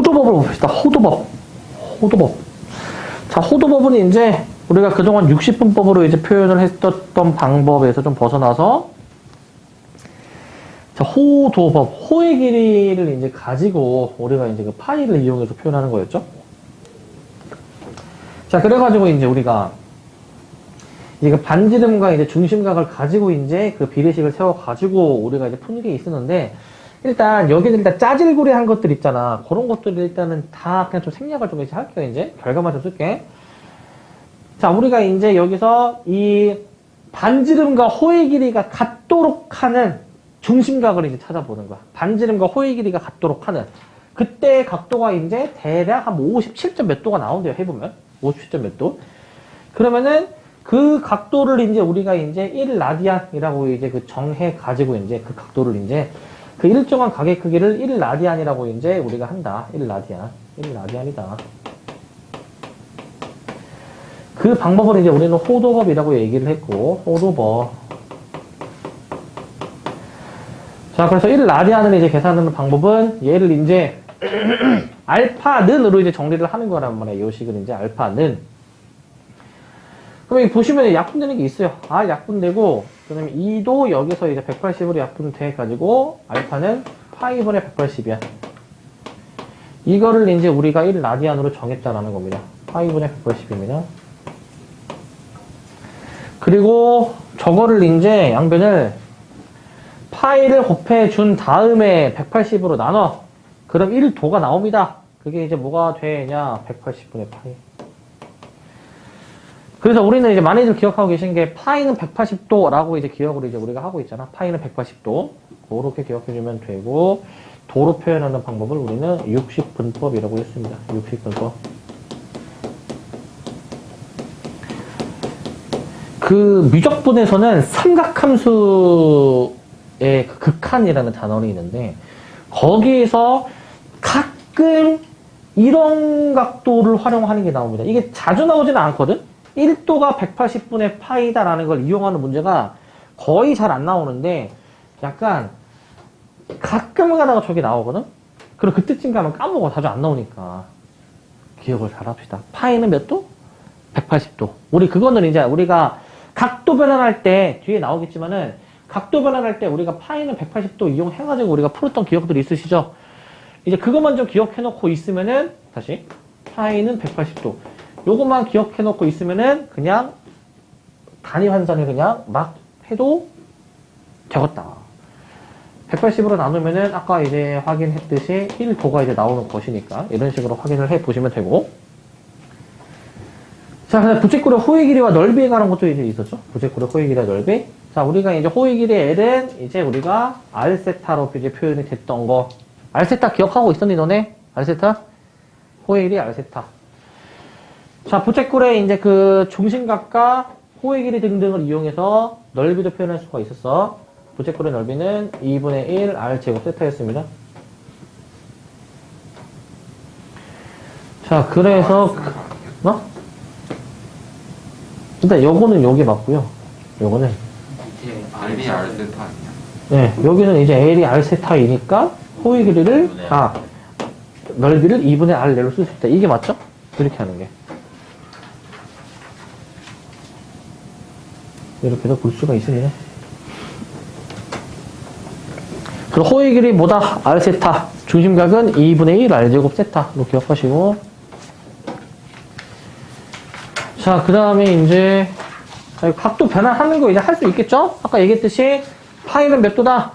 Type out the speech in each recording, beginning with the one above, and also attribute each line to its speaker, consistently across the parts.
Speaker 1: 호도법을 봅시다. 호도법. 호도법. 자, 호도법은 이제 우리가 그동안 60분법으로 이제 표현을 했었던 방법에서 좀 벗어나서 자, 호도법. 호의 길이를 이제 가지고 우리가 이제 그 파이를 이용해서 표현하는 거였죠. 자, 그래가지고 이제 우리가 이제 그 반지름과 이제 중심각을 가지고 이제 그 비례식을 세워가지고 우리가 이제 푸는 게 있었는데, 일단 여기는 일단 짜질구리 한 것들 있잖아. 그런 것들을 일단은 다 그냥 좀 생략을 좀 이제 할게요. 이제 결과만 좀 쓸게. 자, 우리가 이제 여기서 이 반지름과 호의 길이가 같도록 하는 중심각을 이제 찾아보는 거야. 반지름과 호의 길이가 같도록 하는. 그때 각도가 이제 대략 한 57점 몇 도가 나온대요. 해보면. 57점 몇 도. 그러면은 그 각도를 이제 우리가 이제 1라디안이라고 이제 그 정해 가지고 이제 그 각도를 이제 그 일정한 가계 크기를 1라디안이라고 이제 우리가 한다. 1라디안. 1라디안이다. 그 방법을 이제 우리는 호도법이라고 얘기를 했고, 호도법. 자, 그래서 1라디안을 이제 계산하는 방법은 얘를 이제 알파는으로 이제 정리를 하는 거란 말이에요. 이 식을 이제 알파는. 그럼 여기 보시면 약분되는 게 있어요. 아, 약분되고, 그 다음에 2도 여기서 이제 180으로 약분돼가지고, 알파는 파이분의 180이야. 이거를 이제 우리가 1라디안으로 정했다라는 겁니다. 파이분의 180입니다. 그리고 저거를 이제 양변을 파이를 곱해준 다음에 180으로 나눠. 그럼 1도가 나옵니다. 그게 이제 뭐가 되냐? 180분의 파이. 그래서 우리는 이제 많이들 기억하고 계신 게 파이는 180도라고 이제 기억을 이제 우리가 하고 있잖아. 파이는 180도. 그렇게 기억해주면 되고, 도로 표현하는 방법을 우리는 60분법이라고 했습니다. 60분법. 그 미적분에서는 삼각함수의 그 극한이라는 단원이 있는데, 거기에서 가끔 이런 각도를 활용하는 게 나옵니다. 이게 자주 나오지는 않거든? 1도가 180분의 파이다라는 걸 이용하는 문제가 거의 잘 안 나오는데, 약간 가끔 가다가 저게 나오거든? 그리고 그때쯤 가면 까먹어. 자주 안 나오니까. 기억을 잘 합시다. 파이는 몇 도? 180도. 우리 그거는 이제 우리가 각도 변환할 때 뒤에 나오겠지만은, 각도 변환할 때 우리가 파이는 180도 이용해가지고 우리가 풀었던 기억들이 있으시죠? 이제 그것만 좀 기억해놓고 있으면은, 다시. 파이는 180도. 요것만 기억해놓고 있으면은, 그냥, 단위 환산을 그냥 막 해도 되겠다. 180으로 나누면은, 아까 이제 확인했듯이 1도가 이제 나오는 것이니까, 이런 식으로 확인을 해 보시면 되고. 자, 부채꼴의 호의 길이와 넓이에 관한 것도 이제 있었죠? 부채꼴의 호의 길이와 넓이. 자, 우리가 이제 호의 길이 L은 이제 우리가 R세타로 이제 표현이 됐던 거. R세타 기억하고 있었니, 너네? R세타? 호의 길이 R세타. 자, 부채꼴의 이제 그 중심각과 호의 길이 등등을 이용해서 넓이도 표현할 수가 있었어. 부채꼴의 넓이는 2분의 1 R제곱 세타였습니다. 자, 그래서, 일단 요거는 요게 맞고요. 요거는
Speaker 2: L이 R세타 아니야?
Speaker 1: 네, 여기는 이제 L이 R세타이니까 호의 길이를 넓이를 2분의 R 내로 쓸 수 있다. 이게 맞죠? 이렇게 하는 게. 이렇게도 볼 수가 있습니다. 그리고 호의 길이 뭐다? R세타. 중심각은 2분의 1 R제곱 세타로 기억하시고. 자, 그 다음에 이제 각도 변환하는 거 이제 할 수 있겠죠? 아까 얘기했듯이 파이는 몇 도다?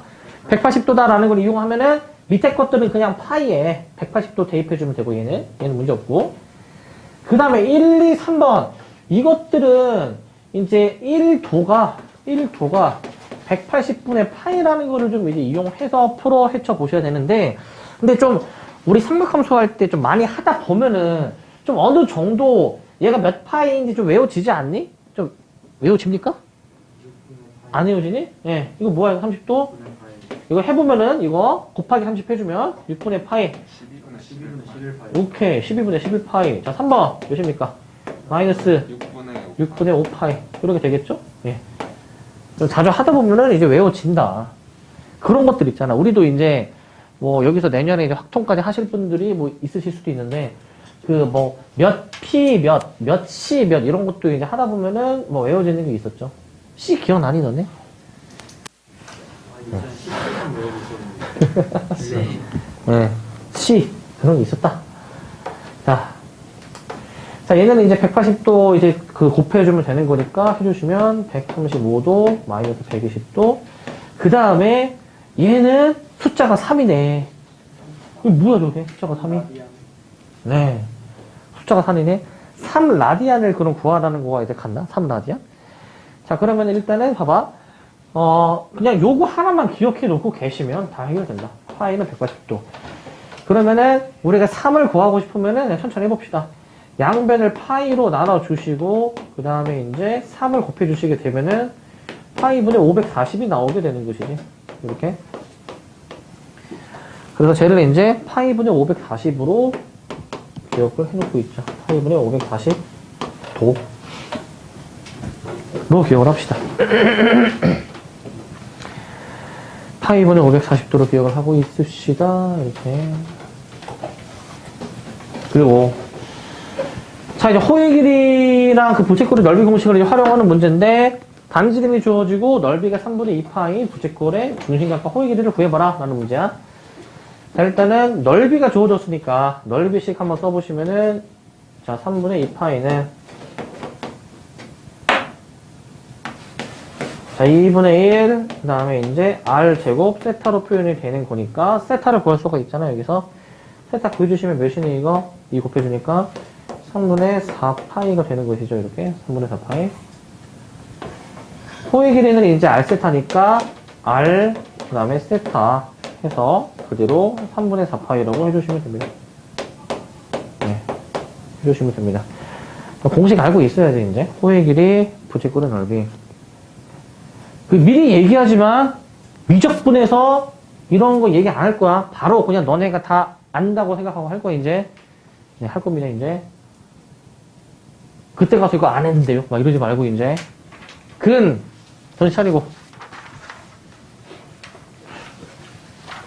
Speaker 1: 180도다라는 걸 이용하면은 밑에 것들은 그냥 파이에 180도 대입해주면 되고 얘는 문제 없고. 그 다음에 1, 2, 3번 이것들은 이제 1도가 180분의 파이라는 거를 좀 이제 이용해서 풀어 헤쳐 보셔야 되는데, 근데 좀 우리 삼각함수 할 때 좀 많이 하다 보면은 좀 어느 정도 얘가 몇 파이인지 좀 외워지지 않니? 좀 외워집니까? 안 외워지니? 예. 이거 뭐야, 30도? 이거 해보면은, 이거 곱하기 30 해주면 6분의 파이.
Speaker 2: 12분의 11파이.
Speaker 1: 오케이. 12분의 11파이. 자, 3번. 몇입니까? 마이너스 6분의 5파이. 이렇게 되겠죠? 예. 좀 자주 하다 보면은 이제 외워진다. 그런 것들 있잖아. 우리도 이제 뭐 여기서 내년에 이제 확통까지 하실 분들이 뭐 있으실 수도 있는데 그 뭐 몇 P 몇 C 몇 이런 것도 이제 하다 보면은 뭐 외워지는 게 있었죠. C 기억나니 너네?
Speaker 2: 아, 2010년 외워주셨는데.
Speaker 1: 네. C 그런 게 있었다. 자, 얘는 이제 180도 이제 그 곱해주면 되는 거니까 해주시면 135도 마이너스 120도. 그 다음에 얘는 숫자가 3이네. 이거 뭐야 저게? 숫자가 3이? 네. 숫자가 3이네. 3라디안을 그럼 구하라는 거가 이제 같나? 3라디안? 자, 그러면 일단은 봐봐. 그냥 요거 하나만 기억해 놓고 계시면 다 해결된다. 파이는 180도. 그러면은 우리가 3을 구하고 싶으면은 그냥 천천히 해봅시다. 양변을 파이로 나눠주시고 그 다음에 이제 3을 곱해주시게 되면은 파이분의 540이 나오게 되는 것이지. 이렇게. 그래서 쟤를 이제 파이분의 540으로 기억을 해놓고 있죠. 파이분의 540도. 로 기억을 합시다. 파이분의 540도로 기억을 하고 있읍시다. 이렇게. 그리고 자, 이제 호의 길이랑 그 부채꼴의 넓이 공식을 이제 활용하는 문제인데, 단지름이 주어지고, 넓이가 3분의 2파인 부채꼴의 중심각과 호의 길이를 구해봐라. 라는 문제야. 자, 일단은 넓이가 주어졌으니까, 넓이식 한번 써보시면은, 자, 3분의 2파이는, 자, 2분의 1, 그 다음에 이제 R제곱 세타로 표현이 되는 거니까, 세타를 구할 수가 있잖아요, 여기서. 세타 구해주시면 몇이니 이거? 2 곱해주니까, 3분의 4파이가 되는 것이죠, 이렇게. 3분의 4파이. 호의 길이는 이제 R세타니까, R, 그 다음에 세타 해서 그대로 3분의 4파이라고 해주시면 됩니다. 네. 해주시면 됩니다. 공식 알고 있어야지, 이제. 호의 길이, 부채꼴의 넓이. 미리 얘기하지만, 미적분에서 이런 거 얘기 안 할 거야. 바로 그냥 너네가 다 안다고 생각하고 할 거야, 이제. 네, 할 겁니다, 이제. 그때 가서 이거 안 했는데요? 막 이러지 말고, 이제. 정신 차리고.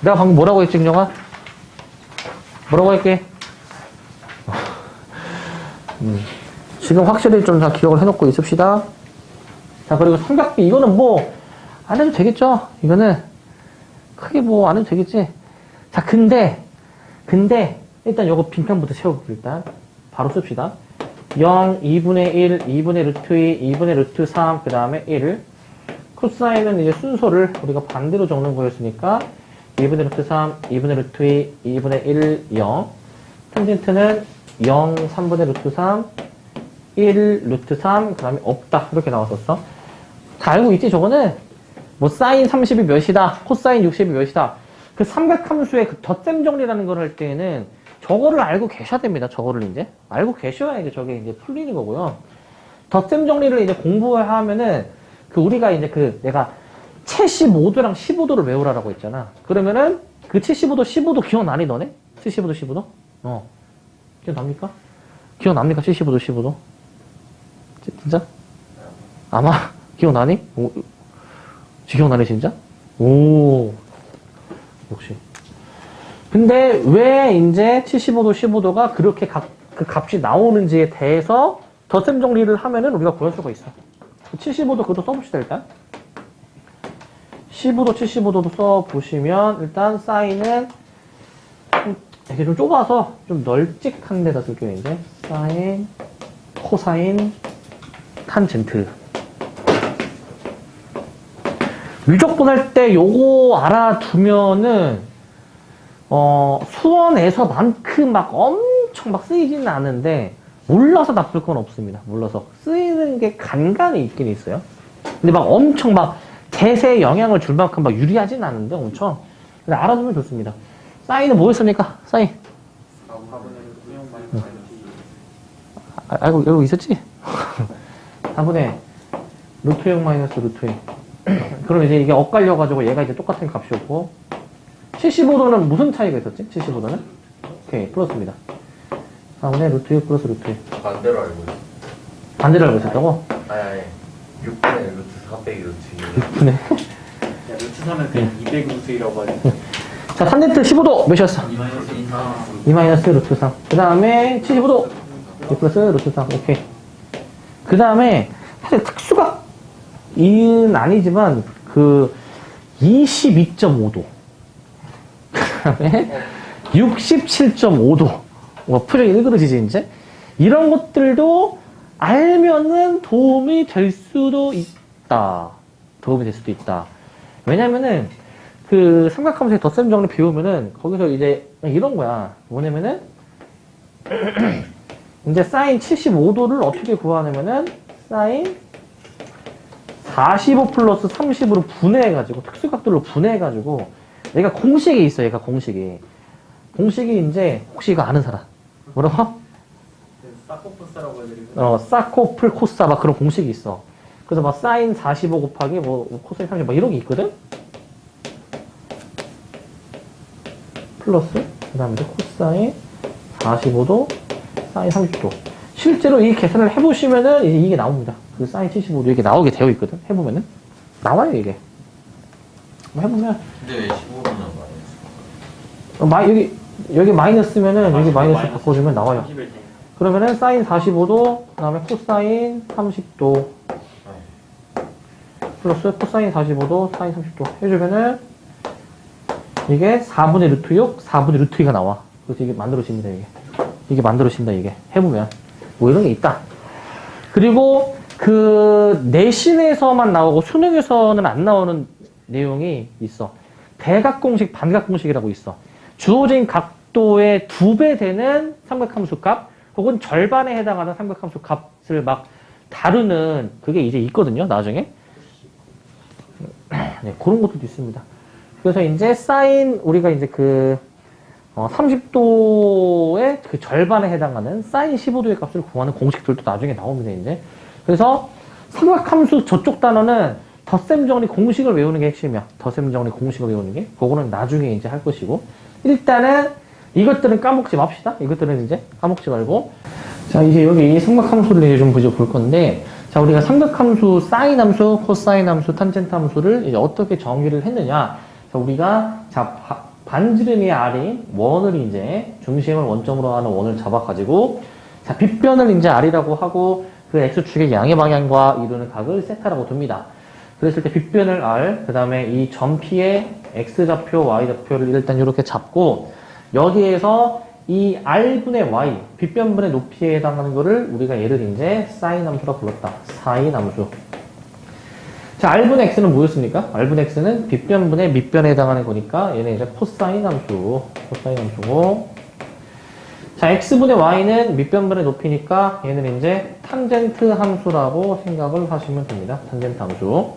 Speaker 1: 내가 방금 뭐라고 했지, 김정아? 뭐라고 할게? 지금 확실히 좀 다 기억을 해놓고 있읍시다. 자, 그리고 삼각비, 이거는 뭐, 안 해도 되겠죠? 이거는, 크게 뭐, 안 해도 되겠지? 자, 근데, 일단 요거 빈칸부터 채우고, 일단. 바로 씁시다. 0, 2분의 1, 2분의 루트 2, 2분의 루트 3, 그 다음에 1. 코사인은 이제 순서를 우리가 반대로 적는 거였으니까, 2분의 루트 3, 2분의 루트 2, 2분의 1, 0. 탄젠트는 0, 3분의 루트 3, 1, 루트 3, 그 다음에 없다. 이렇게 나왔었어. 다 알고 있지, 저거는? 뭐, 사인 30이 몇이다, 코사인 60이 몇이다. 그 삼각함수의 그 덧셈 정리라는 걸 할 때에는 저거를 알고 계셔야 됩니다. 저거를 이제. 알고 계셔야 이제 저게 이제 풀리는 거고요. 덧셈 정리를 이제 공부를 하면은, 우리가 이제 내가 75도랑 15도를 외우라라고 했잖아. 그러면은, 75도, 15도 기억나니, 너네? 75도, 15도? 기억납니까? 기억납니까? 75도, 15도? 진짜? 아마, 기억나니? 기억나니, 진짜? 오. 역시. 근데 왜 이제 75도, 15도가 그렇게 그 값이 나오는지에 대해서 덧셈 정리를 하면은 우리가 구할 수가 있어. 75도 그것도 써봅시다, 일단. 15도, 75도도 써보시면, 일단, 사인은, 이렇게 좀 좁아서, 좀 널찍한 데다 쓸게요, 이제. 사인, 코사인, 탄젠트. 유적분할 때 요거 알아두면은, 수원에서만큼 막 엄청 막 쓰이지는 않은데, 몰라서 나쁠 건 없습니다. 몰라서. 쓰이는 게 간간히 있긴 있어요. 근데 막 엄청 막, 대세에 영향을 줄 만큼 막 유리하진 않은데, 엄청. 근데 알아두면 좋습니다. 사인은 뭐였습니까? 사인.
Speaker 2: 4분의 6
Speaker 1: 알고 있었지? 4분의 루트 0 마이너스 루트 2. 그럼 이제 이게 엇갈려가지고 얘가 이제 똑같은 값이었고, 75도는 무슨 차이가 있었지? 75도는? 오케이, 플러스입니다. 4분의 루트 6 플러스 루트 2.
Speaker 3: 반대로 알고 있어.
Speaker 1: 반대로 알고 있었다고?
Speaker 3: 아니 6분의 루트 4 빼기 루트 2.
Speaker 1: 6분의.
Speaker 2: 야, 루트 3은 그냥 200 루트이라고 하지.
Speaker 1: 자, 탄젠트 15도 몇이었어? 2 마이너스 루트 3. 그 다음에 75도 2 플러스 루트 3. 오케이. 그 다음에 사실 특수각은 아니지만 그 22.5도. 그 다음에 67.5도. 뭐 표정이 일그러지지 이제? 이런 것들도 알면은 도움이 될 수도 있다. 도움이 될 수도 있다. 왜냐면은 그 삼각함수의 덧셈 정리 배우면은 거기서 이제 이런 거야. 뭐냐면은 이제 사인 75도를 어떻게 구하냐면은 사인 45 플러스 30으로 분해해가지고 특수각들로 분해해가지고 얘가 공식이 있어. 얘가 공식이 이제 혹시 이거 아는 사람 뭐라고?
Speaker 2: 사코포스라고 해드리고
Speaker 1: 사코플 코사 막 그런 공식이 있어. 그래서 막 사인 45 곱하기 뭐 코사인 30 막 이런 게 있거든. 플러스 그 다음에 코사인 45도 사인 30도. 실제로 이 계산을 해보시면은 이게 나옵니다. 그 사인 75도 이렇게 나오게 되어 있거든. 해보면은 나와요 이게. 뭐 해보면
Speaker 3: 근데 왜 15분은 많이
Speaker 1: 여기 마이너스면은 여기 마이너스 바꿔주면 나와요.
Speaker 2: 30일 때
Speaker 1: 그러면은 사인 45도 그 다음에 코사인 30도 플러스 코사인 45도 사인 30도 해주면은 이게 4분의 루트 6 4분의 루트 2가 나와. 그래서 이게 만들어집니다. 이게 만들어진다. 이게 해보면 뭐 이런 게 있다. 그리고 그 내신에서만 나오고 수능에서는 안 나오는 내용이 있어. 대각공식 반각공식이라고 있어. 주어진 각도의 2배 되는 삼각함수 값 혹은 절반에 해당하는 삼각함수 값을 막 다루는 그게 이제 있거든요. 나중에. 네, 그런 것도 있습니다. 그래서 이제 사인 우리가 이제 그 30도의 그 절반에 해당하는 사인 15도의 값을 구하는 공식들도 나중에 나옵니다. 이제. 그래서 삼각함수 저쪽 단어는 덧셈 정리 공식을 외우는 게 핵심이야. 덧셈 정리 공식을 외우는 게. 그거는 나중에 이제 할 것이고. 일단은 이것들은 까먹지 맙시다. 이것들은 이제 까먹지 말고. 자, 이제 여기 이 삼각함수를 이제 좀 볼 건데, 자, 우리가 삼각함수, 사인 함수, 코사인 함수, 탄젠트 함수를 이제 어떻게 정의를 했느냐. 자, 우리가, 반지름이 R인 원을 이제 중심을 원점으로 하는 원을 잡아가지고, 자, 빗변을 이제 R이라고 하고, 그 X축의 양의 방향과 이루는 각을 세타라고 둡니다. 그랬을 때 빗변을 R, 그 다음에 이 점 P의 X좌표, Y좌표를 일단 이렇게 잡고, 여기에서 이 R분의 Y, 빗변분의 높이에 해당하는 거를 우리가 얘를 이제 사인 함수라 불렀다. 사인 함수. 자, R분의 X는 뭐였습니까? R분의 X는 빗변분의 밑변에 해당하는 거니까 얘는 이제 코사인 함수. 코사인 함수고. 자, X분의 Y는 밑변분의 높이니까 얘는 이제 탄젠트 함수라고 생각을 하시면 됩니다. 탄젠트 함수.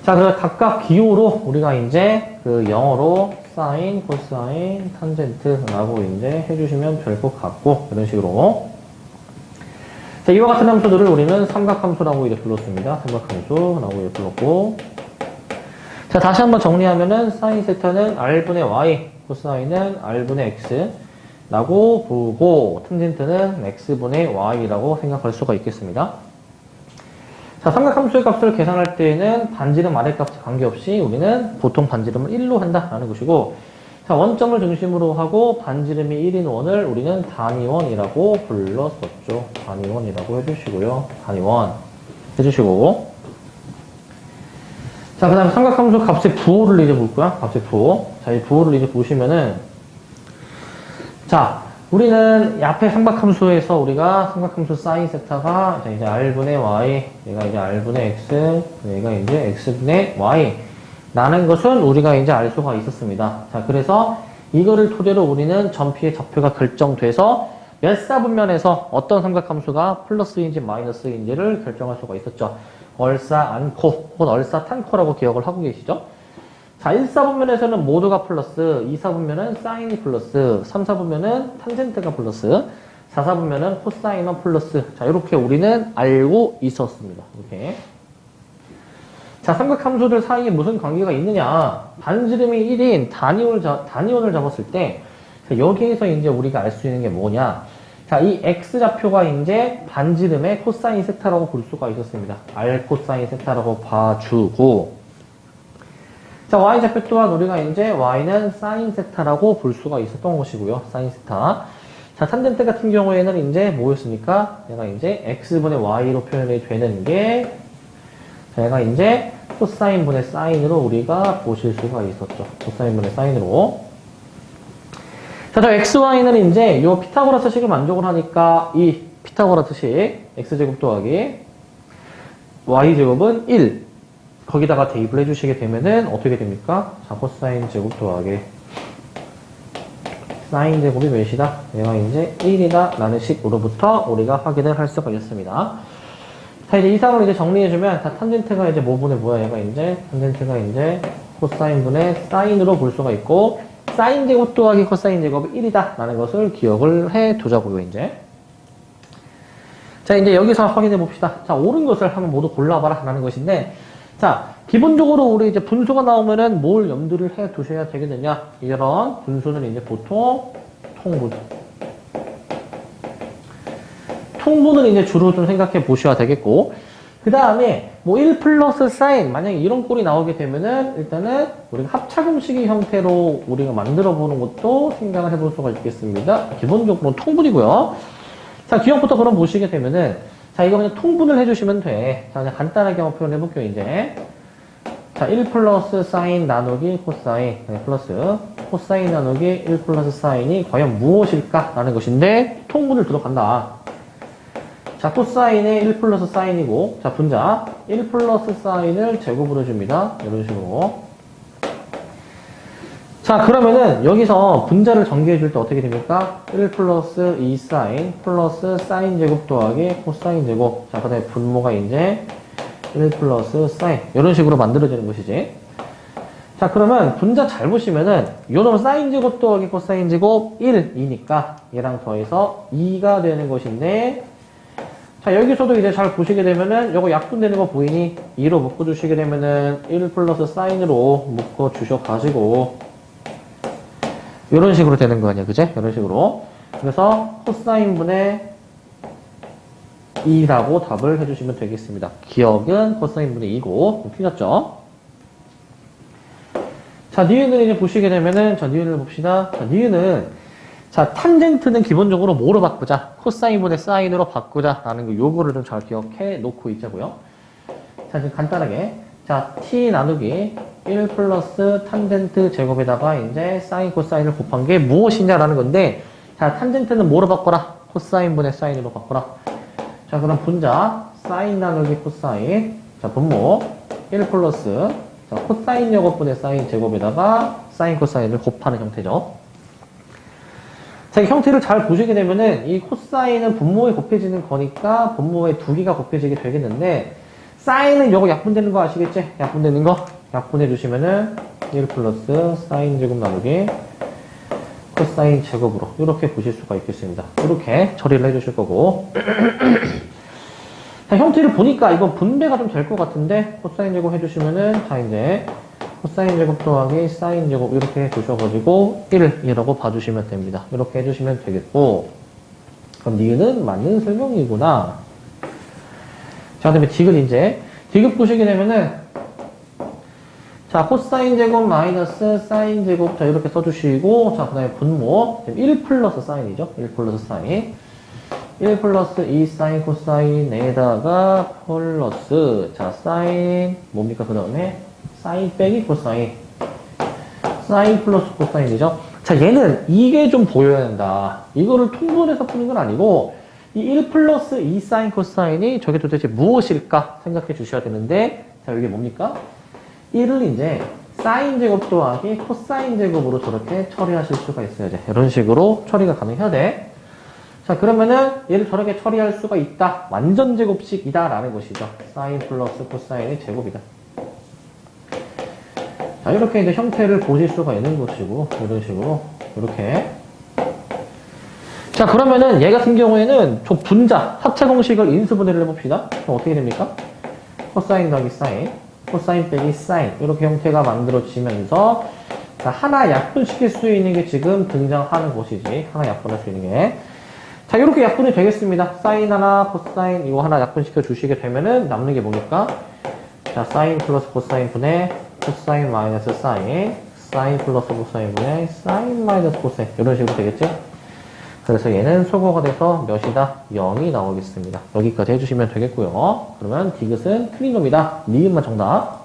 Speaker 1: 자, 그래서 각각 기호로 우리가 이제 그 영어로 사인, 코사인, 탄젠트라고 이제 해주시면 될 것 같고, 이런 식으로. 자, 이와 같은 함수들을 우리는 삼각함수라고 이제 불렀습니다. 삼각함수라고 이제 불렀고. 자, 다시 한번 정리하면은 사인 세타는 R분의 Y, 코사인은 R분의 X 라고 부르고, 탄젠트는 X분의 Y라고 생각할 수가 있겠습니다. 자, 삼각함수의 값을 계산할 때에는 반지름 아래값에 관계없이 우리는 보통 반지름을 1로 한다라는 것이고, 자, 원점을 중심으로 하고 반지름이 1인 원을 우리는 단위원이라고 불렀었죠. 단위원이라고 해주시고요. 단위원 해주시고. 자, 그 다음에 삼각함수 값의 부호를 이제 볼 거야. 값의 부호. 자, 이 부호를 이제 보시면은, 자, 우리는 앞에 삼각함수에서 우리가 삼각함수 사인 세타가 이제 R분의 Y, 얘가 이제 R분의 X, 얘가 이제 X분의 Y 라는 것은 우리가 이제 알 수가 있었습니다. 자, 그래서 이거를 토대로 우리는 점피의 좌표가 결정돼서 몇 사분면에서 어떤 삼각함수가 플러스인지 마이너스인지를 결정할 수가 있었죠. 얼싸안코 혹은 얼싸탄코라고 기억을 하고 계시죠? 자, 1사분면에서는 모두가 플러스, 2사분면은 사인이 플러스, 3사분면은 탄젠트가 플러스, 4사분면은 코사인은 플러스. 자, 이렇게 우리는 알고 있었습니다. 이렇게. 자, 삼각함수들 사이에 무슨 관계가 있느냐. 반지름이 1인 단위원을 잡았을 때, 자, 여기에서 이제 우리가 알 수 있는 게 뭐냐. 자, 이 X좌표가 이제 반지름의 코사인 세타라고 볼 수가 있었습니다. R 코사인 세타라고 봐주고, 자, y좌표 또한 우리가 이제 y는 사인 세타라고 볼 수가 있었던 것이고요. 사인 세타. 자, 탄젠트 같은 경우에는 이제 뭐였습니까? 얘가 이제 x분의 y로 표현이 되는 게, 자, 얘가 이제 코사인분의 사인으로 우리가 보실 수가 있었죠. 코사인분의 사인으로. 자, 저 xy는 이제 요 피타고라스 식을 만족을 하니까 이 피타고라스 식 x제곱 더하기 y제곱은 1. 거기다가 대입을 해주시게 되면은 어떻게 됩니까? 자, 코사인 제곱 더하기 사인 제곱이 몇이다? 얘가 이제 1이다 라는 식으로부터 우리가 확인을 할 수가 있습니다. 자, 이제 이상을 이제 정리해주면, 다 탄젠트가 이제 뭐분의 뭐야? 얘가 이제, 탄젠트가 이제 코사인분의 사인으로 볼 수가 있고, 사인 제곱 더하기 코사인 제곱이 1이다 라는 것을 기억을 해 두자고요, 이제. 자, 이제 여기서 확인해 봅시다. 자, 옳은 것을 한번 모두 골라봐라 라는 것인데, 자, 기본적으로 우리 이제 분수가 나오면은 뭘 염두를 해 두셔야 되겠느냐? 이런 분수는 이제 보통 통분. 통분을 이제 주로 좀 생각해 보셔야 되겠고, 그 다음에 뭐 1 플러스 사인, 만약에 이런 꼴이 나오게 되면은 일단은 우리가 합차공식의 형태로 우리가 만들어 보는 것도 생각을 해볼 수가 있겠습니다. 기본적으로 통분이고요. 자, 기억부터 그럼 보시게 되면은, 자, 이거 그냥 통분을 해주시면 돼. 자, 그냥 간단하게 한번 표현해 볼게요, 이제. 자, 1 플러스 사인 나누기 코사인, 플러스 코사인 나누기 1 플러스 사인이 과연 무엇일까? 라는 것인데, 통분을 들어간다. 자, 코사인의 1 플러스 사인이고, 자, 분자 1 플러스 사인을 제곱으로 줍니다. 이런 식으로. 자, 그러면은 여기서 분자를 전개해 줄 때 어떻게 됩니까? 1 플러스 2 사인 플러스 사인 제곱 더하기 코사인 제곱. 자, 그 다음에 분모가 이제 1 플러스 사인. 이런 식으로 만들어지는 것이지. 자, 그러면 분자 잘 보시면은 요 놈 사인 제곱 더하기 코사인 제곱 1이니까 얘랑 더해서 2가 되는 것인데, 자, 여기서도 이제 잘 보시게 되면은 요거 약분되는 거 보이니? 2로 묶어주시게 되면은 1 플러스 사인으로 묶어주셔가지고 이런 식으로 되는 거 아니야, 그제? 이런 식으로. 그래서 코사인분의 2라고 답을 해주시면 되겠습니다. 기억은 코사인분의 2고 틀렸죠? 자, 니은을 이제 보시게 되면은, 자, 니은을 봅시다. 자, 니은은, 자, 탄젠트는 기본적으로 뭐로 바꾸자? 코사인분의 사인으로 바꾸자. 라는 거, 요거를 좀 잘 기억해 놓고 있자고요. 자, 지금 간단하게. 자, t 나누기 1 플러스 탄젠트 제곱에다가 이제 사인, 코사인을 곱한 게 무엇이냐라는 건데, 자, 탄젠트는 뭐로 바꿔라? 코사인분의 사인으로 바꿔라. 자, 그럼 분자, 사인 나누기 코사인. 자, 분모, 1 플러스, 자, 코사인 제곱분의 사인 제곱에다가 사인, 코사인을 곱하는 형태죠. 자, 이 형태를 잘 보시게 되면은 이 코사인은 분모에 곱해지는 거니까 분모에 두 개가 곱해지게 되겠는데, 사인은 요거 약분되는 거 아시겠지? 약분되는 거 약분해 주시면은 1 플러스 사인 제곱 나누기 코사인 제곱으로 이렇게 보실 수가 있겠습니다. 이렇게 처리를 해 주실 거고. 자, 형태를 보니까 이건 분배가 좀 될 것 같은데, 코사인 제곱 해주시면은, 자, 이제 코사인 제곱 더하기 사인 제곱 이렇게 해주셔가지고 1이라고 봐주시면 됩니다. 이렇게 해주시면 되겠고, 그럼 니은은 맞는 설명이구나. 자, 그 다음에 디귿 이제 디귿 보시게 되면은, 자, 코사인 제곱 마이너스 사인 제곱, 자, 이렇게 써주시고, 자, 그 다음에 분모 1 플러스 사인이죠. 1 플러스 사인 1 플러스 2 사인 코사인에다가 플러스, 자, 사인 뭡니까? 그 다음에 사인 빼기 코사인, 사인 플러스 코사인이죠. 자, 얘는 이게 좀 보여야 된다. 이거를 통분해서 푸는 건 아니고, 이 1 플러스 2 사인 코사인이 저게 도대체 무엇일까 생각해 주셔야 되는데, 자, 이게 뭡니까? 1을 이제 사인 제곱 더하기 코사인 제곱으로 저렇게 처리하실 수가 있어야죠. 이런 식으로 처리가 가능해야 돼. 자, 그러면은 얘를 저렇게 처리할 수가 있다. 완전 제곱식이다 라는 것이죠. 사인 플러스 코사인의 제곱이다. 자, 이렇게 이제 형태를 보실 수가 있는 것이고, 이런 식으로, 이렇게. 자, 그러면은 얘 같은 경우에는 저 분자, 합체 공식을 인수분해를 해봅시다. 그럼 어떻게 됩니까? 코사인 더하기 사인, 코사인 빼기 사인. 이렇게 형태가 만들어지면서, 자, 하나 약분시킬 수 있는 게 지금 등장하는 것이지. 하나 약분할 수 있는 게. 자, 이렇게 약분이 되겠습니다. 사인 하나, 코사인, 이거 하나 약분시켜 주시게 되면은 남는 게 뭡니까? 자, 사인 플러스 코사인 분의 코사인 마이너스 사인, 사인 플러스 코사인분의 사인 마이너스 코사인 이런 식으로 되겠죠? 그래서 얘는 소거가 돼서 몇이다? 0이 나오겠습니다. 여기까지 해주시면 되겠고요. 그러면 디귿은 틀린 놈이다. 니은만 정답.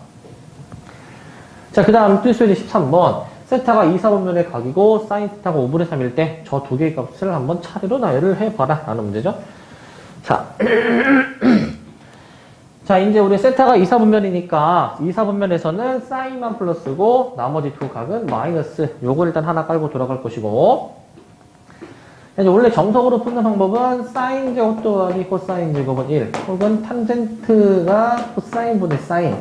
Speaker 1: 자, 그 다음 필수예제 13번. 세타가 2, 4분면의 각이고 사인 세타가 5분의 3일 때 저 두 개의 값을 한번 차례로 나열을 해봐라 라는 문제죠. 자, 자 이제 우리 세타가 2, 4분면이니까 2, 4분면에서는 사인만 플러스고 나머지 두 각은 마이너스. 요걸 일단 하나 깔고 들어갈 것이고, 이제 원래 정석으로 푸는 방법은 사인 제곱 더하기 코사인 제곱은 1 혹은 탄젠트가 코사인분의 사인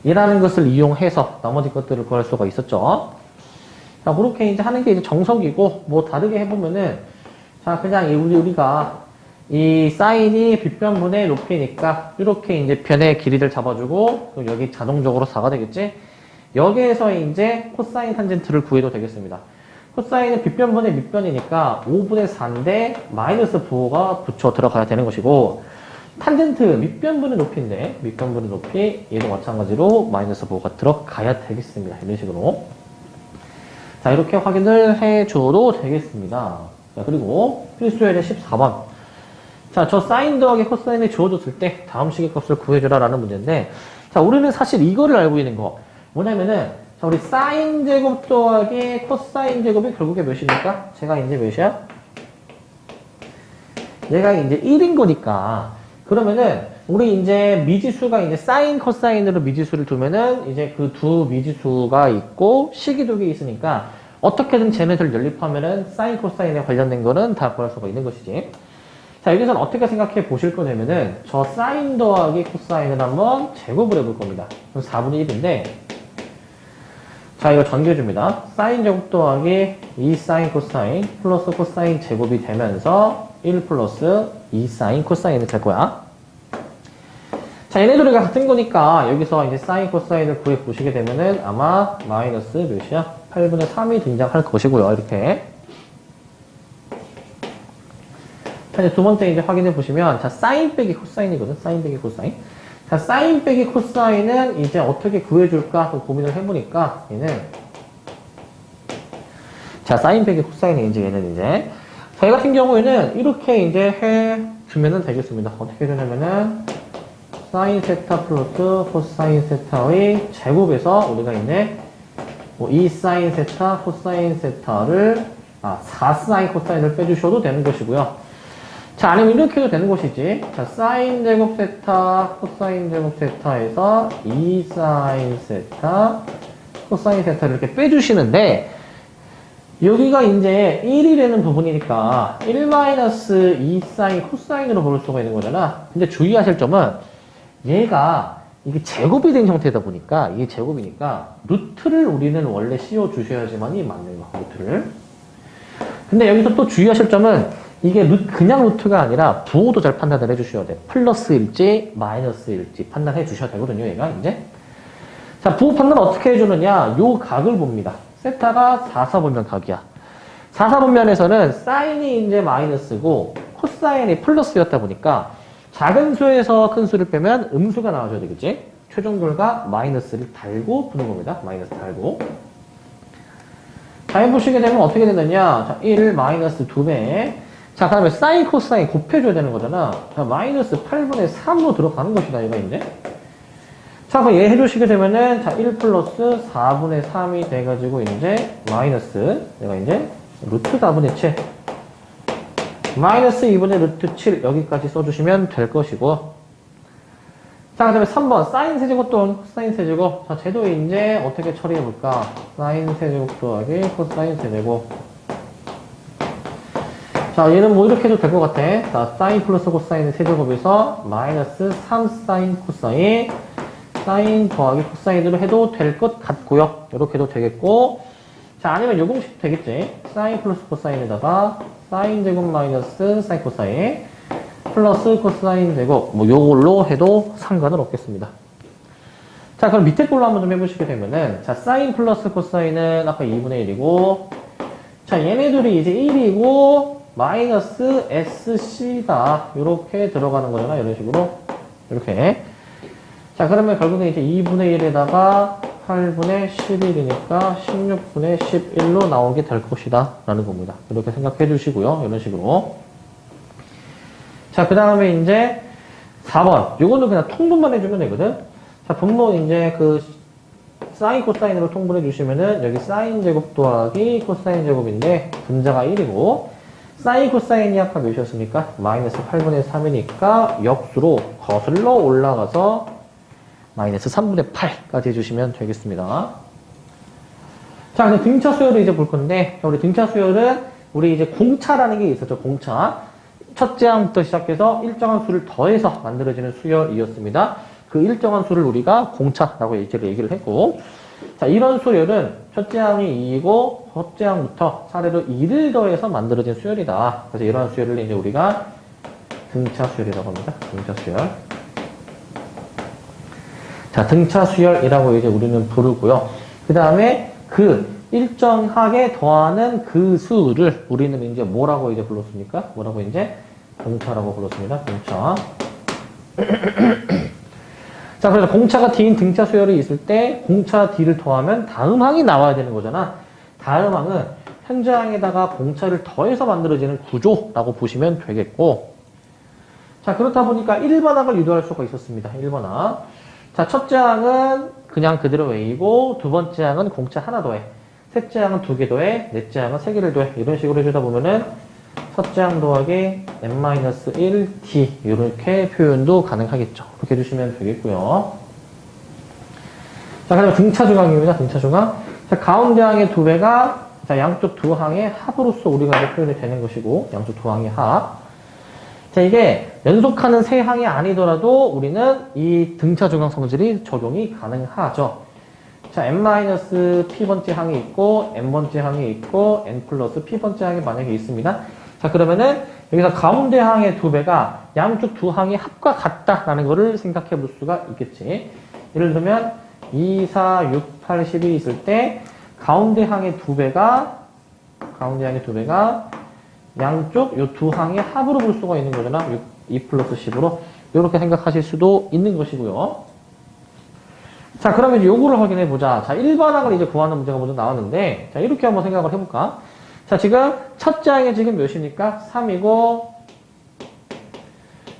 Speaker 1: 이라는 것을 이용해서 나머지 것들을 구할 수가 있었죠. 자, 그렇게 이제 하는 게 이제 정석이고, 뭐 다르게 해보면은, 자, 그냥 우리가 이 사인이 빗변분의 높이니까, 이렇게 이제 변의 길이를 잡아주고, 그럼 여기 자동적으로 4가 되겠지? 여기에서 이제 코사인 탄젠트를 구해도 되겠습니다. 코사인은 빗변분의 밑변이니까 5분의 4인데, 마이너스 부호가 붙여 들어가야 되는 것이고, 탄젠트 밑변분의 높이인데 밑변분의 높이 얘도 마찬가지로 마이너스 부호가 들어가야 되겠습니다. 이런 식으로 자 이렇게 확인을 해줘도 되겠습니다. 자 그리고 필수예제 14번. 자 저 사인 더하기 코사인이 주어졌을 때 다음 식의 값을 구해줘라 라는 문제인데, 자 우리는 사실 이거를 알고 있는 거 뭐냐면은, 자 우리 사인 제곱 더하기 코사인 제곱이 결국에 몇입니까? 제가 이제 몇이야? 얘가 이제 1인 거니까, 그러면은 우리 이제 미지수가 이제 사인 코사인으로 미지수를 두면은 이제 그 두 미지수가 있고 식이 두 개 있으니까 어떻게든 쟤네들 연립하면은 사인 코사인에 관련된 거는 다 구할 수가 있는 것이지. 자 여기서는 어떻게 생각해 보실 거냐면은 저 사인 더하기 코사인을 한번 제곱을 해볼 겁니다. 그럼 4분의 1인데, 자 이거 전개줍니다. 사인 제곱 더하기 2 사인 코사인 플러스 코사인 제곱이 되면서 1 플러스 2 사인 코사인이 될 거야. 자, 얘네들이 같은 거니까 여기서 이제 사인 코사인을 구해 보시게 되면은 아마 마이너스 몇이야? 8분의 3이 등장할 것이고요. 이렇게. 자, 이제 두 번째 이제 확인해 보시면, 자, 사인 빼기 코사인이거든. 사인 빼기 코사인. 자, 사인 빼기 코사인은 이제 어떻게 구해줄까 고민을 해보니까 얘는, 자, 사인 빼기 코사인이 이제 얘는 이제 저희 같은 경우에는 이렇게 이제 해주면 되겠습니다. 어떻게 되냐면은, 사인 세타 플러스 코사인 세타의 제곱에서 우리가 이제, 뭐 2 사인 세타, 코사인 세타를, 4 사인 코사인을 빼주셔도 되는 것이고요. 자, 아니면 이렇게 해도 되는 것이지. 자, 사인 제곱 세타, 코사인 제곱 세타에서 2 사인 세타, 코사인 세타를 이렇게 빼주시는데, 여기가 이제 1이 되는 부분이니까 1-2 사인 코사인으로 볼 수가 있는 거잖아. 근데 주의하실 점은 얘가 이게 제곱이 된 형태다 보니까, 이게 제곱이니까 루트를 우리는 원래 씌워 주셔야지만이 맞는 거, 루트를. 근데 여기서 또 주의하실 점은 이게 그냥 루트가 아니라 부호도 잘 판단을 해주셔야 돼. 플러스일지 마이너스일지 판단해 주셔야 되거든요, 얘가 이제. 자, 부호 판단 어떻게 해주느냐? 요 각을 봅니다. 세타가 4, 4분면 각이야. 4, 4분면에서는 사인이 이제 마이너스고 코사인이 플러스였다 보니까 작은 수에서 큰 수를 빼면 음수가 나와줘야 되겠지? 최종 결과 마이너스를 달고 푸는 겁니다. 마이너스 달고. 자, 해보시게 되면 어떻게 되느냐? 자, 1 마이너스 2배. 자, 그 다음에 사인 코사인 곱해줘야 되는 거잖아. 자, 마이너스 8분의 3으로 들어가는 것이다, 얘가 이제. 자, 그럼 얘 해주시게 되면은, 자, 1 플러스 4분의 3이 돼가지고, 이제, 마이너스, 얘가 이제, 루트 4분의 7. 마이너스 2분의 루트 7, 여기까지 써주시면 될 것이고. 자, 그 다음에 3번, 사인 세제곱 또는 코사인 세제곱. 자, 쟤도 이제, 어떻게 처리해볼까? 사인 세제곱 더하기 코사인 세제곱. 자, 얘는 뭐 이렇게 해도 될 것 같아. 자, 사인 플러스 코사인의 세제곱에서, 마이너스 3 사인 코사인. 사인 더하기 코사인으로 해도 될 것 같고요. 이렇게 해도 되겠고, 자, 아니면 요 공식 되겠지. 사인 플러스 코사인에다가 사인 제곱 마이너스 사인 코사인 플러스 코사인 제곱, 뭐 요걸로 해도 상관은 없겠습니다. 자, 그럼 밑에 걸로 한번 좀 해보시게 되면은, 자, 사인 플러스 코사인은 아까 2분의 1이고, 자, 얘네들이 이제 1이고 마이너스 SC다. 요렇게 들어가는 거잖아. 이런 식으로. 이렇게. 자, 그러면 결국은 이제 2분의 1에다가 8분의 11이니까 16분의 11로 나오게 될 것이다. 라는 겁니다. 이렇게 생각해 주시고요. 이런 식으로. 자, 그 다음에 이제 4번. 요거는 그냥 통분만 해주면 되거든. 자, 분모 이제 그 사인 코사인으로 통분해 주시면은 여기 사인 제곱 더하기 코사인 제곱인데 분자가 1이고 사인 코사인이 아까 몇이었습니까? 마이너스 8분의 3이니까 역수로 거슬러 올라가서 마이너스 3분의 8까지 해주시면 되겠습니다. 자, 그럼 등차 수열을 이제 볼 건데 우리 등차 수열은 우리 이제 공차라는 게 있었죠. 공차. 첫째 항부터 시작해서 일정한 수를 더해서 만들어지는 수열이었습니다. 그 일정한 수를 우리가 공차라고 얘기를 했고, 자, 이런 수열은 첫째 항이 2이고, 첫째 항부터 차례로 2를 더해서 만들어진 수열이다. 그래서 이러한 수열을 이제 우리가 등차 수열이라고 합니다. 등차 수열. 자, 등차 수열이라고 이제 우리는 부르고요. 그 다음에 그 일정하게 더하는 그 수를 우리는 이제 뭐라고 이제 불렀습니까? 뭐라고 이제 공차라고 불렀습니다. 공차. 자, 그래서 공차가 D인 등차 수열이 있을 때 공차 D를 더하면 다음 항이 나와야 되는 거잖아. 다음 항은 현재 항에다가 공차를 더해서 만들어지는 구조라고 보시면 되겠고, 자, 그렇다 보니까 1번 항을 유도할 수가 있었습니다. 1번 항. 자, 첫째 항은 그냥 그대로 A고, 두 번째 항은 공차 하나 더해. 셋째 항은 2개 더해. 넷째 항은 3개를 더해. 이런 식으로 해주다 보면은 첫째 항 더하기 n-1t 이렇게 표현도 가능하겠죠. 그렇게 해주시면 되겠고요. 자, 그다음에 등차 중항입니다. 등차 중항. 자, 가운데 항의 2배가 자, 양쪽 두 항의 합으로서 우리가 이제 표현이 되는 것이고, 양쪽 두 항의 합. 자, 이게 연속하는 세 항이 아니더라도 우리는 이 등차 중항 성질이 적용이 가능하죠. 자, n-p번째 항이 있고, n번째 항이 있고, n 플러스 p번째 항이 만약에 있습니다. 자, 그러면은 여기서 가운데 항의 2배가 양쪽 두 항의 합과 같다라는 것을 생각해 볼 수가 있겠지. 예를 들면 2, 4, 6, 8, 10이 있을 때 가운데 항의 2배가 양쪽 요 두 항의 합으로 볼 수가 있는 거잖아. 2 플러스 10으로 이렇게 생각하실 수도 있는 것이고요. 자, 그러면 이제 요거를 확인해 보자. 자, 1번 항을 이제 구하는 문제가 먼저 나왔는데, 자, 이렇게 한번 생각을 해볼까? 자, 지금 첫째 항이 지금 몇입니까? 3이고,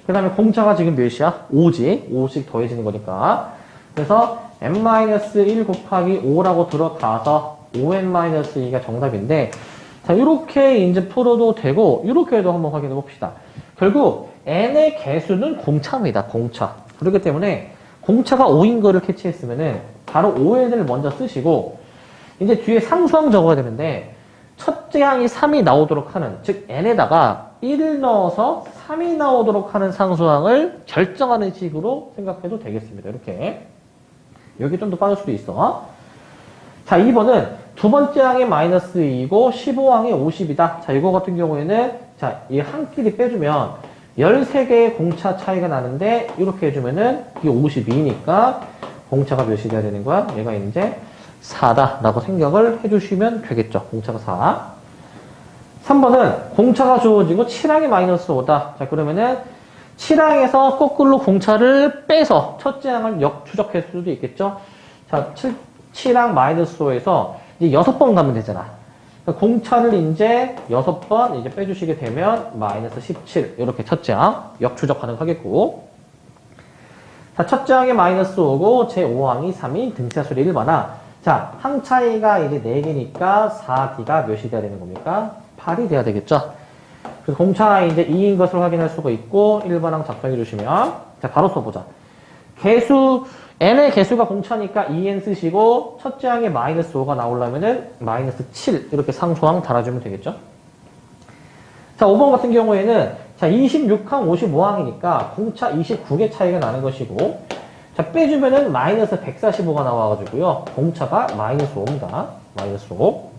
Speaker 1: 그 다음에 공차가 지금 몇이야? 5지. 5씩 더해지는 거니까. 그래서 n-1 곱하기 5라고 들어가서 5n-2가 정답인데, 자, 이렇게 이제 풀어도 되고, 이렇게 해도 한번 확인해 봅시다. 결국 n의 개수는 공차입니다. 공차. 그렇기 때문에 공차가 5인 거를 캐치했으면은 바로 5n을 먼저 쓰시고, 이제 뒤에 상수항 적어야 되는데, 첫째 항이 3이 나오도록 하는, 즉 n에다가 1을 넣어서 3이 나오도록 하는 상수항을 결정하는 식으로 생각해도 되겠습니다. 이렇게. 여기 좀 더 빠질 수도 있어. 자, 2번은 두 번째 항이 마이너스 2이고 15항이 50이다. 자, 이거 같은 경우에는 자, 이 한 끼리 빼주면 13개의 공차 차이가 나는데 이렇게 해주면은 이게 52니까 공차가 몇이 돼야 되는 거야? 얘가 이제 4다라고 생각을 해주시면 되겠죠. 공차가 4. 3번은 공차가 주어지고 7항이 마이너스 5다. 자, 그러면은 7항에서 거꾸로 공차를 빼서 첫째 항을 역추적할 수도 있겠죠. 자, 7항 마이너스 5에서 이제 6번 가면 되잖아. 공차를 이제 6번 이제 빼주시게 되면 마이너스 17 이렇게 첫째 항 역추적 가능하겠고, 자, 첫째 항이 마이너스 5고 제 5항이 3인 등차수리 1반항. 자, 항 차이가 이제 4개니까 4D가 몇이 돼야 되는 겁니까? 8이 돼야 되겠죠. 그래서 공차 이제 2인 것을 확인할 수가 있고 1반항 작성해 주시면, 자, 바로 써보자. 개수 n의 개수가 공차니까 2n 쓰시고 첫째 항에 마이너스 5가 나오려면은 마이너스 7 이렇게 상수항 달아주면 되겠죠. 자, 5번 같은 경우에는 자, 26항 55항이니까 공차 29개 차이가 나는 것이고, 자, 빼주면은 마이너스 145가 나와가지고요. 공차가 마이너스 5입니다. 마이너스 5.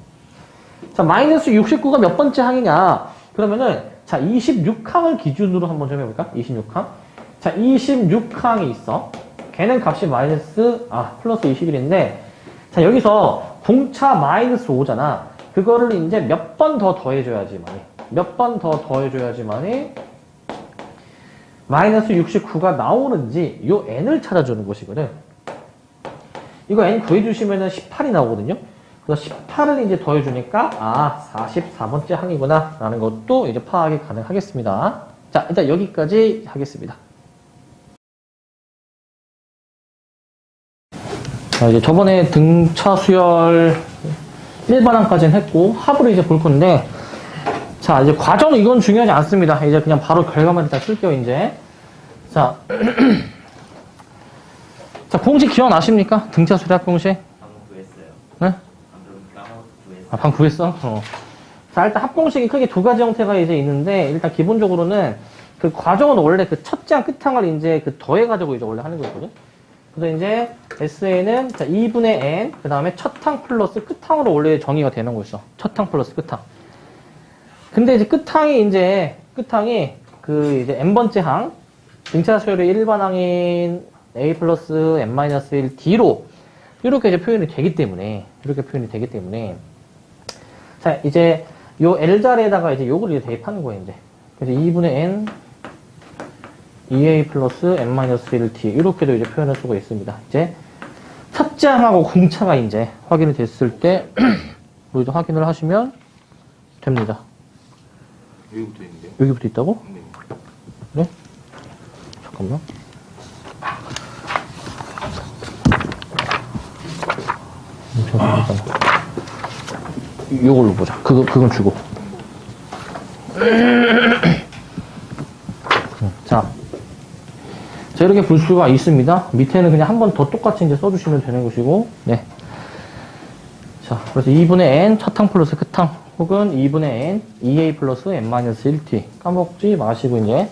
Speaker 1: 자, 마이너스 69가 몇 번째 항이냐? 그러면은 자, 26항을 기준으로 한번 좀 해볼까? 26항. 자, 26항이 있어. 걔는 값이 플러스 21인데, 자, 여기서 공차 마이너스 5잖아. 그거를 이제 몇 번 더 더해줘야지만이 마이너스 69가 나오는지 요 n을 찾아주는 것이거든. 이거 n 구해주시면은 18이 나오거든요. 그래서 18을 이제 더해주니까 44번째 항이구나 라는 것도 이제 파악이 가능하겠습니다. 자, 일단 여기까지 하겠습니다. 자, 이제 저번에 등차 수열 일반항까지는 했고 합을 이제 볼 건데, 자, 이제 과정 이건 중요하지 않습니다. 이제 그냥 바로 결과만 일단 쓸게요, 이제. 자, 자, 공식 기억나십니까? 등차 수열 합 공식?
Speaker 2: 방금 구했어요.
Speaker 1: 네?
Speaker 2: 방금 구했어요.
Speaker 1: 방 구했어? 자, 일단 합공식이 크게 두 가지 형태가 이제 있는데, 일단 기본적으로는 그 과정은 원래 그 첫째 항 끝항을 이제 그 더해가지고 이제 원래 하는 거거든? 그래서 이제 SN은 자, 2분의 N, 그 다음에 첫항 플러스 끝항으로 원래 정의가 되는 거였어. 첫항 플러스 끝항. 근데 이제 끝항이 그 이제 N번째 항, 등차 수열의 일반항인 A 플러스 N-1 D로 이렇게 이제 표현이 되기 때문에, 자, 이제 요 L자리에다가 이제 요걸 이제 대입하는 거예요, 이제. 그래서 2분의 N, 2A 플러스 N-1T. 이렇게도 이제 표현할 수가 있습니다. 이제, 첫째 항하고 공차가 이제 확인이 됐을 때, 우리도 확인을 하시면 됩니다.
Speaker 3: 여기부터 있는데요?
Speaker 1: 여기부터 있다고?
Speaker 3: 네.
Speaker 1: 그래? 잠깐만. 잠깐만. 요걸로 보자. 그건 주고. 자, 이렇게 볼 수가 있습니다. 밑에는 그냥 한 번 더 똑같이 이제 써주시면 되는 것이고, 네. 자, 그래서 2분의 n 첫항 플러스 끝항, 혹은 2분의 n 2a 플러스 n-1t. 까먹지 마시고, 이제.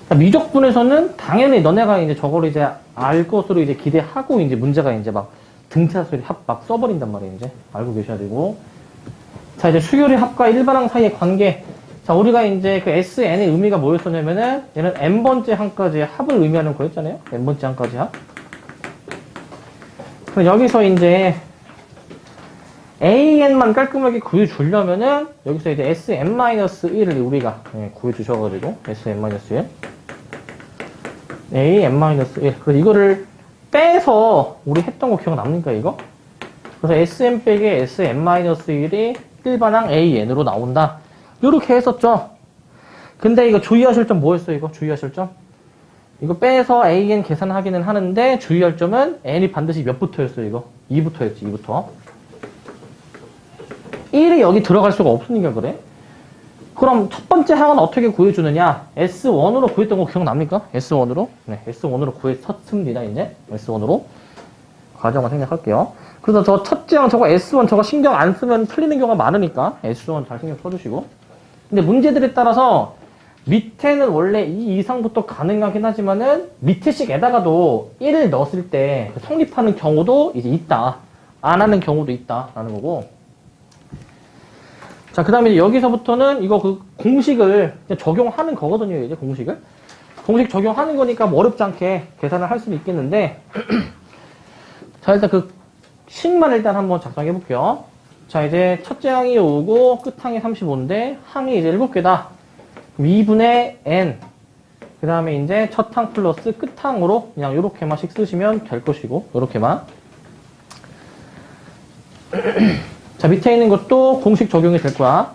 Speaker 1: 자, 미적분에서는 당연히 너네가 이제 저거를 이제 알 것으로 이제 기대하고, 이제 문제가 이제 막 등차수열이 합 막 써버린단 말이에요, 이제. 알고 계셔야 되고. 자, 이제 수열의 합과 일반항 사이의 관계. 자, 우리가 이제 그 SN의 의미가 뭐였었냐면은, 얘는 n번째 항까지의 합을 의미하는 거였잖아요? n번째 항까지 합. 그럼 여기서 이제, AN만 깔끔하게 구해주려면은, 여기서 이제 SN-1을 우리가 구해주셔가지고, SN-1. AN-1. 그래서 이거를 빼서, 우리 했던 거 기억납니까, 이거? 그래서 SN 빼기 SN-1이 일반항 AN으로 나온다. 요렇게 했었죠. 근데 이거 주의하실 점 뭐였어요, 이거? 주의하실 점? 이거 빼서 AN 계산하기는 하는데, 주의할 점은 N이 반드시 몇 부터였어요, 이거? 2부터였지, 2부터. 1이 여기 들어갈 수가 없으니까 그래. 그럼 첫 번째 항은 어떻게 구해주느냐? S1으로 구했던 거 기억납니까? S1으로? 네, S1으로 구했었습니다, 이제. S1으로. 과정을 생략할게요. 그래서 저 첫째 항 저거 S1 저거 신경 안 쓰면 틀리는 경우가 많으니까 S1 잘 신경 써주시고. 근데 문제들에 따라서 밑에는 원래 2 이상부터 가능하긴 하지만은 밑에 식에다가도 1을 넣었을 때 성립하는 경우도 이제 있다. 안 하는 경우도 있다라는 거고. 자, 그 다음에 여기서부터는 이거 그 공식을 적용하는 거거든요, 이제 공식을. 공식 적용하는 거니까 뭐 어렵지 않게 계산을 할 수는 있겠는데. 자, 일단 그 식만 일단 한번 작성해 볼게요. 자, 이제 첫째 항이 5고 끝항이 35인데 항이 이제 7개다. 2분의 n. 그 다음에 이제 첫 항 플러스 끝항으로 그냥 요렇게만씩 쓰시면 될 것이고, 요렇게만. 자, 밑에 있는 것도 공식 적용이 될 거야.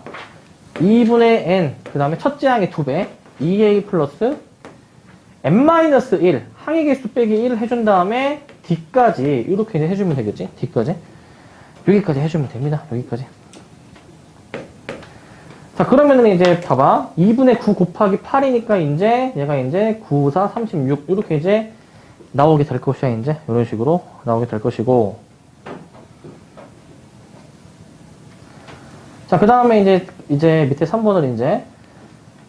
Speaker 1: 2분의 n. 그 다음에 첫째 항의 2배. 2a 플러스 n-1. 항의 개수 빼기 1 해준 다음에 D까지 이렇게 이제 해주면 되겠지? D까지. 여기까지 해주면 됩니다. 여기까지. 자, 그러면은 이제 봐봐. 2분의 9 곱하기 8이니까 이제 얘가 이제 9, 4, 36 이렇게 이제 나오게 될 것이야. 이제 이런 식으로 나오게 될 것이고. 자, 그 다음에 이제 밑에 3번을 이제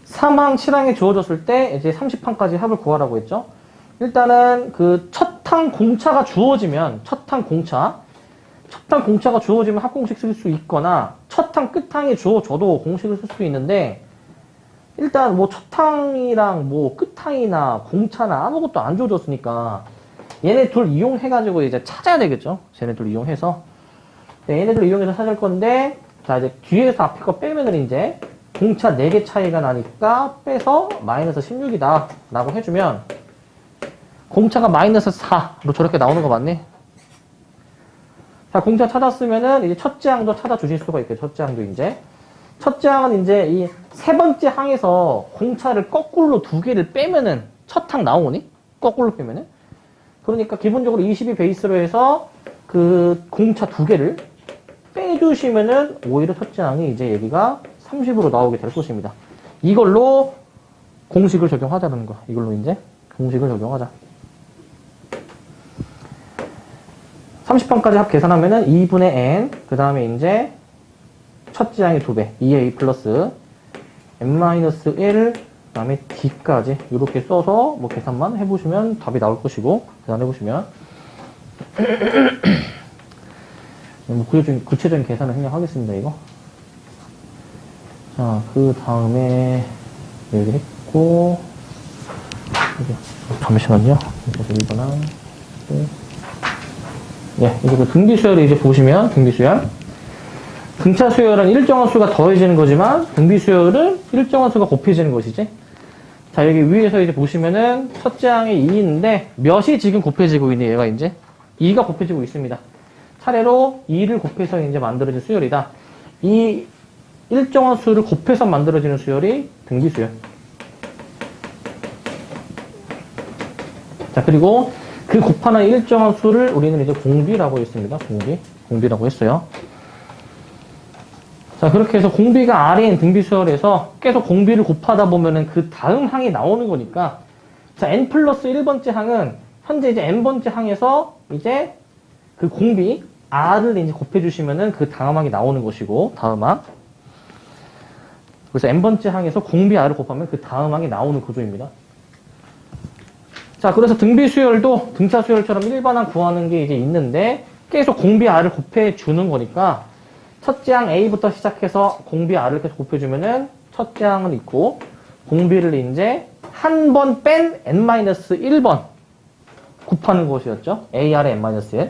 Speaker 1: 3항, 7항이 주어졌을 때 이제 30항까지 합을 구하라고 했죠. 일단은 그 첫항 공차가 주어지면 첫항 공차가 주어지면 합공식 쓸 수 있거나 첫항 끝항이 주어져도 공식을 쓸 수 있는데, 일단 뭐 첫항이랑 뭐 끝항이나 공차나 아무것도 안 주어졌으니까 얘네 둘 이용해가지고 이제 찾아야 되겠죠. 쟤네 둘 이용해서. 네, 얘네들 이용해서 찾을 건데, 자, 이제 뒤에서 앞에 거 빼면은 이제 공차 4개 차이가 나니까 빼서 마이너스 16이다 라고 해주면 공차가 마이너스 4로 저렇게 나오는 거 맞네? 자, 공차 찾았으면은 이제 첫째 항도 찾아주실 수가 있겠죠. 첫째 항도 이제. 첫째 항은 이제 이 세 번째 항에서 공차를 거꾸로 2개를 빼면은 첫 항 나오니? 거꾸로 빼면은? 그러니까 기본적으로 22 베이스로 해서 그 공차 2개를 빼주시면은 오히려 첫째 항이 이제 여기가 30으로 나오게 될 것입니다. 이걸로 공식을 적용하자는 거. 이걸로 이제 공식을 적용하자. 30번까지 합 계산하면은 2분의 n, 그 다음에 이제 첫째 항의 2배, 2a 플러스 n-1, 그 다음에 d까지 이렇게 써서 뭐 계산만 해보시면 답이 나올 것이고, 계산해보시면. 뭐 구체적인 계산을 생략하겠습니다, 이거. 자, 그 다음에 여기 했고, 여기, 잠시만요. 이거 이거랑, 예, 이거 그 등비 수열을 이제 보시면, 등비 수열. 등차 수열은 일정한 수가 더해지는 거지만, 등비 수열은 일정한 수가 곱해지는 것이지. 자, 여기 위에서 이제 보시면은, 첫째 항이 2인데, 몇이 지금 곱해지고 있니, 얘가 이제? 2가 곱해지고 있습니다. 차례로 2를 곱해서 이제 만들어진 수열이다. 이 일정한 수를 곱해서 만들어지는 수열이 등비 수열. 자, 그리고 그 곱하는 일정한 수를 우리는 이제 공비라고 했습니다. 공비라고 했어요. 자, 그렇게 해서 공비가 R인 등비 수열에서 계속 공비를 곱하다 보면은 그 다음 항이 나오는 거니까, 자, n 플러스 1번째 항은 현재 이제 n번째 항에서 이제 그 공비 R을 이제 곱해주시면은 그 다음 항이 나오는 것이고, 다음 항. 그래서 n번째 항에서 공비 R을 곱하면 그 다음 항이 나오는 구조입니다. 자, 그래서 등비 수열도 등차 수열처럼 일반항 구하는 게 이제 있는데, 계속 공비 R을 곱해주는 거니까, 첫째 항 A부터 시작해서 공비 R을 계속 곱해주면은, 첫째 항은 있고, 공비를 이제 한 번 뺀 n-1번 곱하는 것이었죠. AR의 n-1.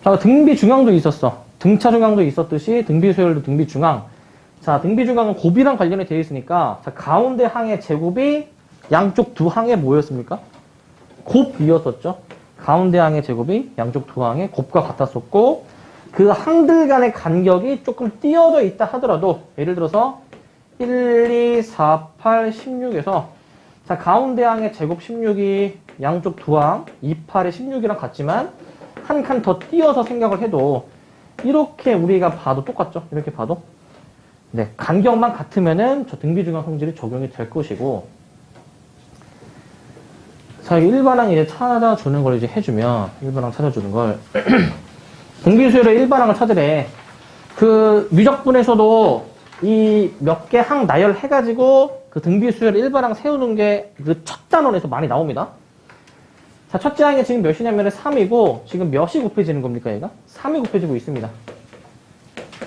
Speaker 1: 자, 등비 중앙도 있었어. 등차 중앙도 있었듯이 등비 수열도 등비 중앙. 자, 등비 중앙은 곱이랑 관련이 되어 있으니까, 자, 가운데 항의 제곱이 양쪽 두 항에 뭐였습니까? 곱이었었죠. 가운데 항의 제곱이 양쪽 두 항의 곱과 같았었고, 그 항들 간의 간격이 조금 띄어져 있다 하더라도, 예를 들어서 1, 2, 4, 8, 16에서 자, 가운데 항의 제곱 16이 양쪽 두 항 2, 8의 16이랑 같지만 한 칸 더 띄어서 생각을 해도 이렇게 우리가 봐도 똑같죠? 이렇게 봐도. 네, 간격만 같으면은 저 등비중앙 성질이 적용이 될 것이고, 자, 여기 일반항 이제 찾아주는 걸 이제 해주면, 일반항 찾아주는 걸. 등비수열의 일반항을 찾으래. 그 미적분에서도 이 몇 개 항 나열해가지고 그 등비수열 일반항 세우는 게 그 첫 단원에서 많이 나옵니다. 자, 첫째 항이 지금 몇이냐면 3이고, 지금 몇이 곱해지는 겁니까, 얘가? 3이 곱해지고 있습니다.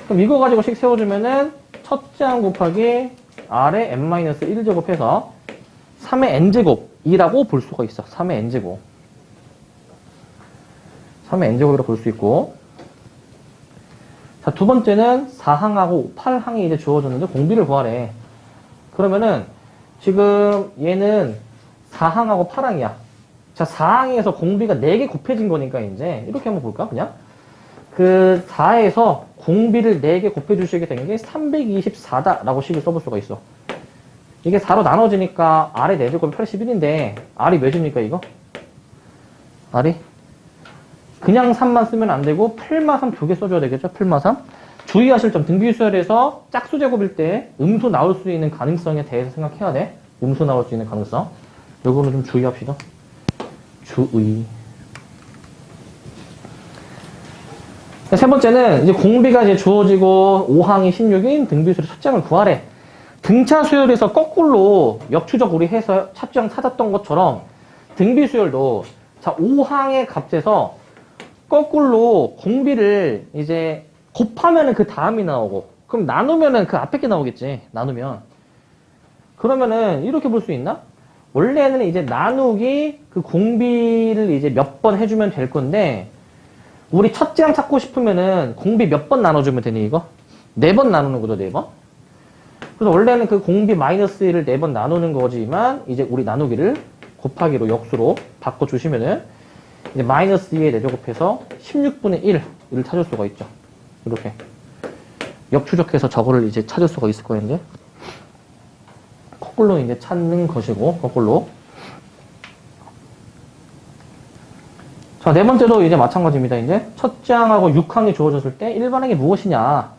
Speaker 1: 그럼 이거 가지고 식 세워주면은, 첫째 항 곱하기 R의 n-1제곱 해서 3의 n제곱이라고 볼 수가 있어. 3의 n제곱. 3의 n제곱이라고 볼 수 있고. 자, 두 번째는 4항하고 8항이 이제 주어졌는데, 공비를 구하래. 그러면은, 지금 얘는 4항하고 8항이야. 자, 4항에서 공비가 4개 곱해진 거니까 이제 이렇게 한번 볼까? 그냥 그 4에서 공비를 4개 곱해주시게 된 게 324다 라고 식을 써볼 수가 있어. 이게 4로 나눠지니까 R의 4제곱이 81인데 R이 몇입니까 이거? R이? 그냥 3만 쓰면 안 되고 8마3 2개 써줘야 되겠죠? 8마3. 주의하실 점, 등비수열에서 짝수제곱일 때 음수 나올 수 있는 가능성에 대해서 생각해야 돼. 음수 나올 수 있는 가능성. 요거는 좀 주의합시다. 주의. 세 번째는 이제 공비가 이제 주어지고 5항이 16인 등비수열의 첫째 항을 구하래. 등차 수열에서 거꾸로 역추적 우리 해서 첫째 항 찾았던 것처럼 등비수열도 자 5항의 값에서 거꾸로 공비를 이제 곱하면은 그 다음이 나오고, 그럼 나누면은 그 앞에 게 나오겠지. 나누면. 그러면은 이렇게 볼 수 있나? 원래는 이제 나누기 그 공비를 이제 몇 번 해주면 될 건데, 우리 첫째 항 찾고 싶으면은 공비 몇 번 나눠주면 되니 이거? 4번 나누는 거죠, 4번. 그래서 원래는 그 공비 마이너스 1을 4번 나누는 거지만, 이제 우리 나누기를 곱하기로 역수로 바꿔주시면은, 이제 마이너스 2에 4제 곱해서 16분의 1을 찾을 수가 있죠. 이렇게. 역추적해서 저거를 이제 찾을 수가 있을 거예요, 이제. 거꾸로 이제 찾는 것이고, 거꾸로. 자, 네 번째도 이제 마찬가지입니다, 이제. 첫째 항하고 6항이 주어졌을 때 일반항이 무엇이냐.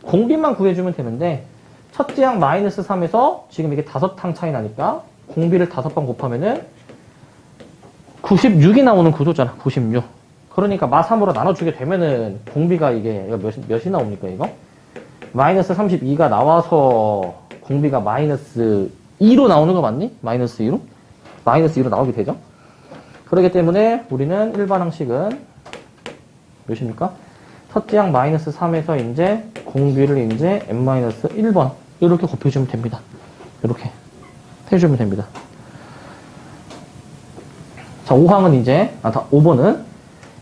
Speaker 1: 공비만 구해주면 되는데, 첫째 항 마이너스 3에서 지금 이게 5항 차이 나니까, 공비를 5번 곱하면은 96이 나오는 구조잖아, 96. 그러니까 마3으로 나눠주게 되면은, 공비가 이게, 몇이 나옵니까, 이거? 마이너스 32가 나와서, 공비가 마이너스 2로 나오는 거 맞니? 마이너스 2로? 마이너스 2로 나오게 되죠? 그렇기 때문에 우리는 일반 항식은 몇입니까? 첫째 항 마이너스 3에서 이제 공비를 이제 n-1번 이렇게 곱해주면 됩니다. 이렇게 해주면 됩니다. 자, 5항은 이제 5번은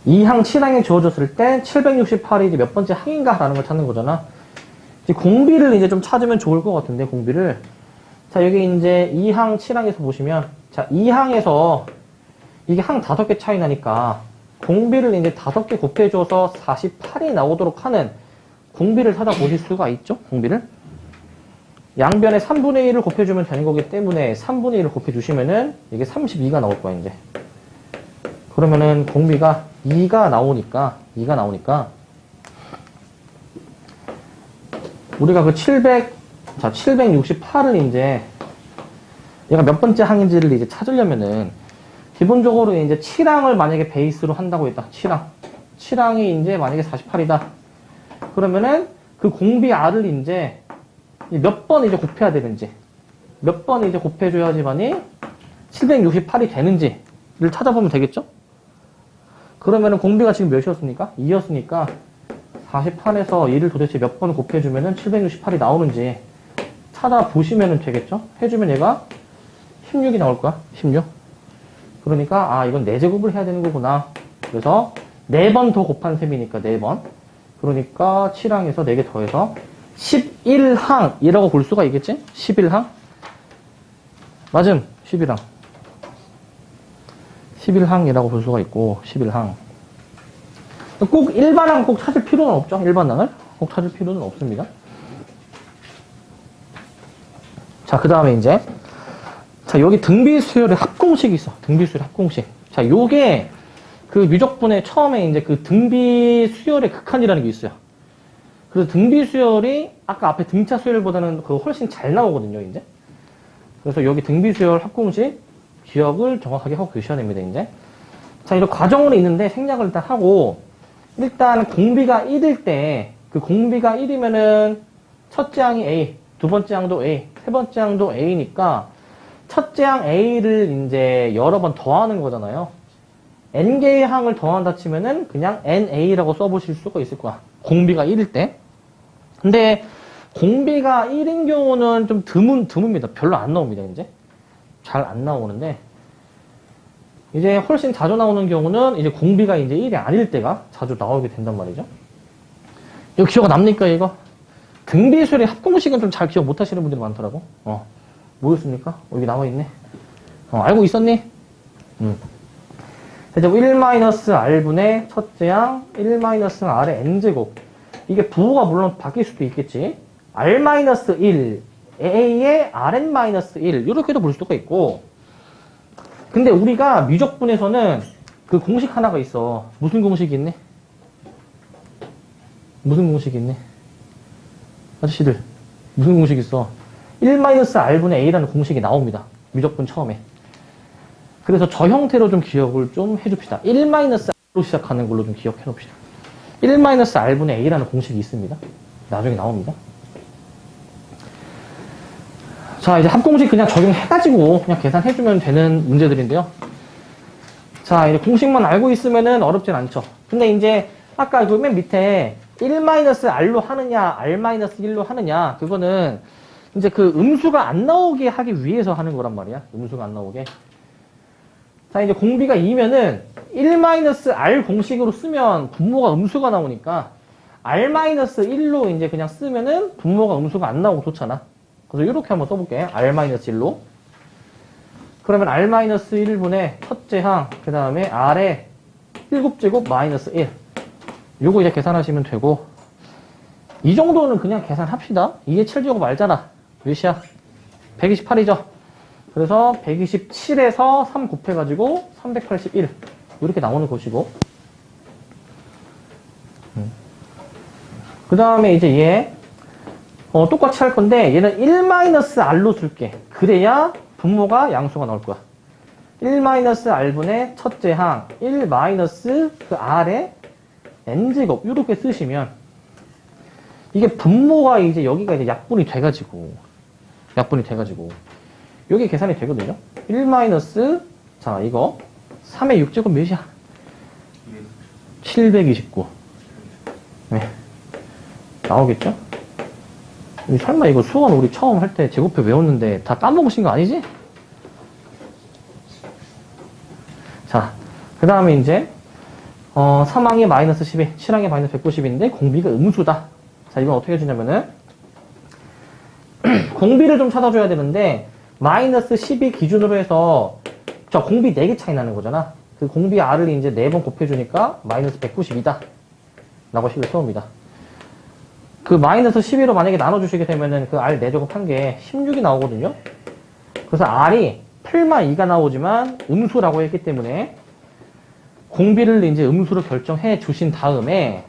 Speaker 1: 2항 7항에 주어졌을 때 768이 이제 몇 번째 항인가 라는 걸 찾는 거잖아. 이제 공비를 이제 좀 찾으면 좋을 것 같은데, 공비를. 자, 여기 이제 2항 7항에서 보시면, 자, 2항에서 이게 항 5개 차이 나니까 공비를 이제 5개 곱해줘서 48이 나오도록 하는 공비를 찾아보실 수가 있죠? 공비를. 양변에 3분의 1을 곱해주면 되는 거기 때문에 3분의 1을 곱해주시면은 이게 32가 나올 거야, 이제. 그러면은 공비가 2가 나오니까 우리가 그 768을 이제 얘가 몇 번째 항인지를 이제 찾으려면은 기본적으로 이제 7항을 만약에 베이스로 한다고 했다. 7항이 이제 만약에 48이다. 그러면은 그 공비 R을 이제 몇 번 이제 곱해야 되는지, 몇 번 이제 곱해줘야지만이 768이 되는지를 찾아보면 되겠죠? 그러면은 공비가 지금 몇이었습니까? 2였으니까 48에서 2를 도대체 몇 번 곱해주면은 768이 나오는지 찾아보시면 되겠죠? 해주면 얘가 16이 나올 거야. 16. 그러니까 이건 4제곱을 해야 되는 거구나. 그래서 4번 더 곱한 셈이니까 4번. 그러니까 7항에서 4개 더해서 11항이라고 볼 수가 있겠지? 11항? 맞음. 11항. 11항이라고 볼 수가 있고 11항. 꼭 일반항 꼭 찾을 필요는 없죠. 일반항을 꼭 찾을 필요는 없습니다. 자, 그 다음에 이제 자, 여기 등비수열의 합공식이 있어. 등비수열 합공식. 자, 요게 그 미적분의 처음에 이제 그 등비수열의 극한이라는 게 있어요. 그래서 등비수열이 아까 앞에 등차 수열보다는 그 훨씬 잘 나오거든요, 이제. 그래서 여기 등비수열 합공식 기억을 정확하게 하고 계셔야 됩니다, 이제. 자, 이런 과정으로 있는데 생략을 일단 하고, 일단 공비가 1일 때, 그 공비가 1이면은 첫째 항이 A, 두 번째 항도 A, 세 번째 항도 A니까 첫째 항 A를 이제 여러 번 더하는 거잖아요. N개의 항을 더한다 치면은 그냥 NA라고 써보실 수가 있을 거야. 공비가 1일 때. 근데 공비가 1인 경우는 좀 드뭅니다. 별로 안 나옵니다, 이제. 잘 안 나오는데. 이제 훨씬 자주 나오는 경우는 이제 공비가 이제 1이 아닐 때가 자주 나오게 된단 말이죠. 이거 기억 납니까, 이거? 등비수열의 합공식은 좀 잘 기억 못 하시는 분들이 많더라고. 뭐였습니까? 여기 나와있네. 알고 있었니? 이제 1-R분의 첫째 항 1-R의 N제곱. 이게 부호가 물론 바뀔 수도 있겠지. R-1, A의 Rn-1, 이렇게도 볼 수가 있고. 근데 우리가 미적분에서는 그 공식 하나가 있어. 무슨 공식이 있네? 무슨 공식이 있네? 아저씨들, 무슨 공식이 있어? 1-R분의 A라는 공식이 나옵니다. 미적분 처음에. 그래서 저 형태로 좀 기억을 좀 해줍시다. 1-R로 시작하는 걸로 좀 기억해 놓읍시다. 1-R분의 A라는 공식이 있습니다. 나중에 나옵니다. 자, 이제 합공식 그냥 적용해가지고 그냥 계산해주면 되는 문제들인데요. 자, 이제 공식만 알고 있으면은 어렵진 않죠. 근데 이제 아까 그 맨 밑에 1-R로 하느냐, R-1로 하느냐, 그거는 이제 그 음수가 안 나오게 하기 위해서 하는 거란 말이야. 음수가 안 나오게. 자, 이제 공비가 2면은 1-R 공식으로 쓰면 분모가 음수가 나오니까 R-1로 이제 그냥 쓰면은 분모가 음수가 안 나오고 좋잖아. 그래서 이렇게 한번 써볼게. R-1로. 그러면 R-1분의 첫째 항, 그 다음에 R의 7제곱 마이너스 1. 요거 이제 계산하시면 되고, 이 정도는 그냥 계산합시다. 2의 7제곱 알잖아. 몇이야? 128이죠? 그래서 127에서 3 곱해가지고 381. 이렇게 나오는 것이고. 그 다음에 이제 얘, 똑같이 할 건데, 얘는 1-R로 쓸게. 그래야 분모가 양수가 나올 거야. 1-R분의 첫째 항, 1- 그 R의 N제곱, 이렇게 쓰시면, 이게 분모가 이제 여기가 이제 약분이 돼가지고, 여기 계산이 되거든요. 1- 자, 이거, 3의 6제곱 몇이야? 729. 네. 나오겠죠? 설마 이거 수원 우리 처음 할 때 제곱해 외웠는데 다 까먹으신 거 아니지? 자, 그 다음에 이제 3항이 마이너스 12, 7항이 마이너스 190인데 공비가 음수다. 자, 이건 어떻게 해주냐면은 공비를 좀 찾아줘야 되는데 마이너스 12 기준으로 해서 저 공비 4개 차이 나는 거잖아. 그 공비 R을 이제 4번 곱해주니까 마이너스 190이다. 라고 식을 세웁니다. 그 마이너스 12로 만약에 나눠주시게 되면은 그 R 4제곱 한 게 16이 나오거든요. 그래서 R이 8만 2가 나오지만 음수라고 했기 때문에 공비를 이제 음수로 결정해 주신 다음에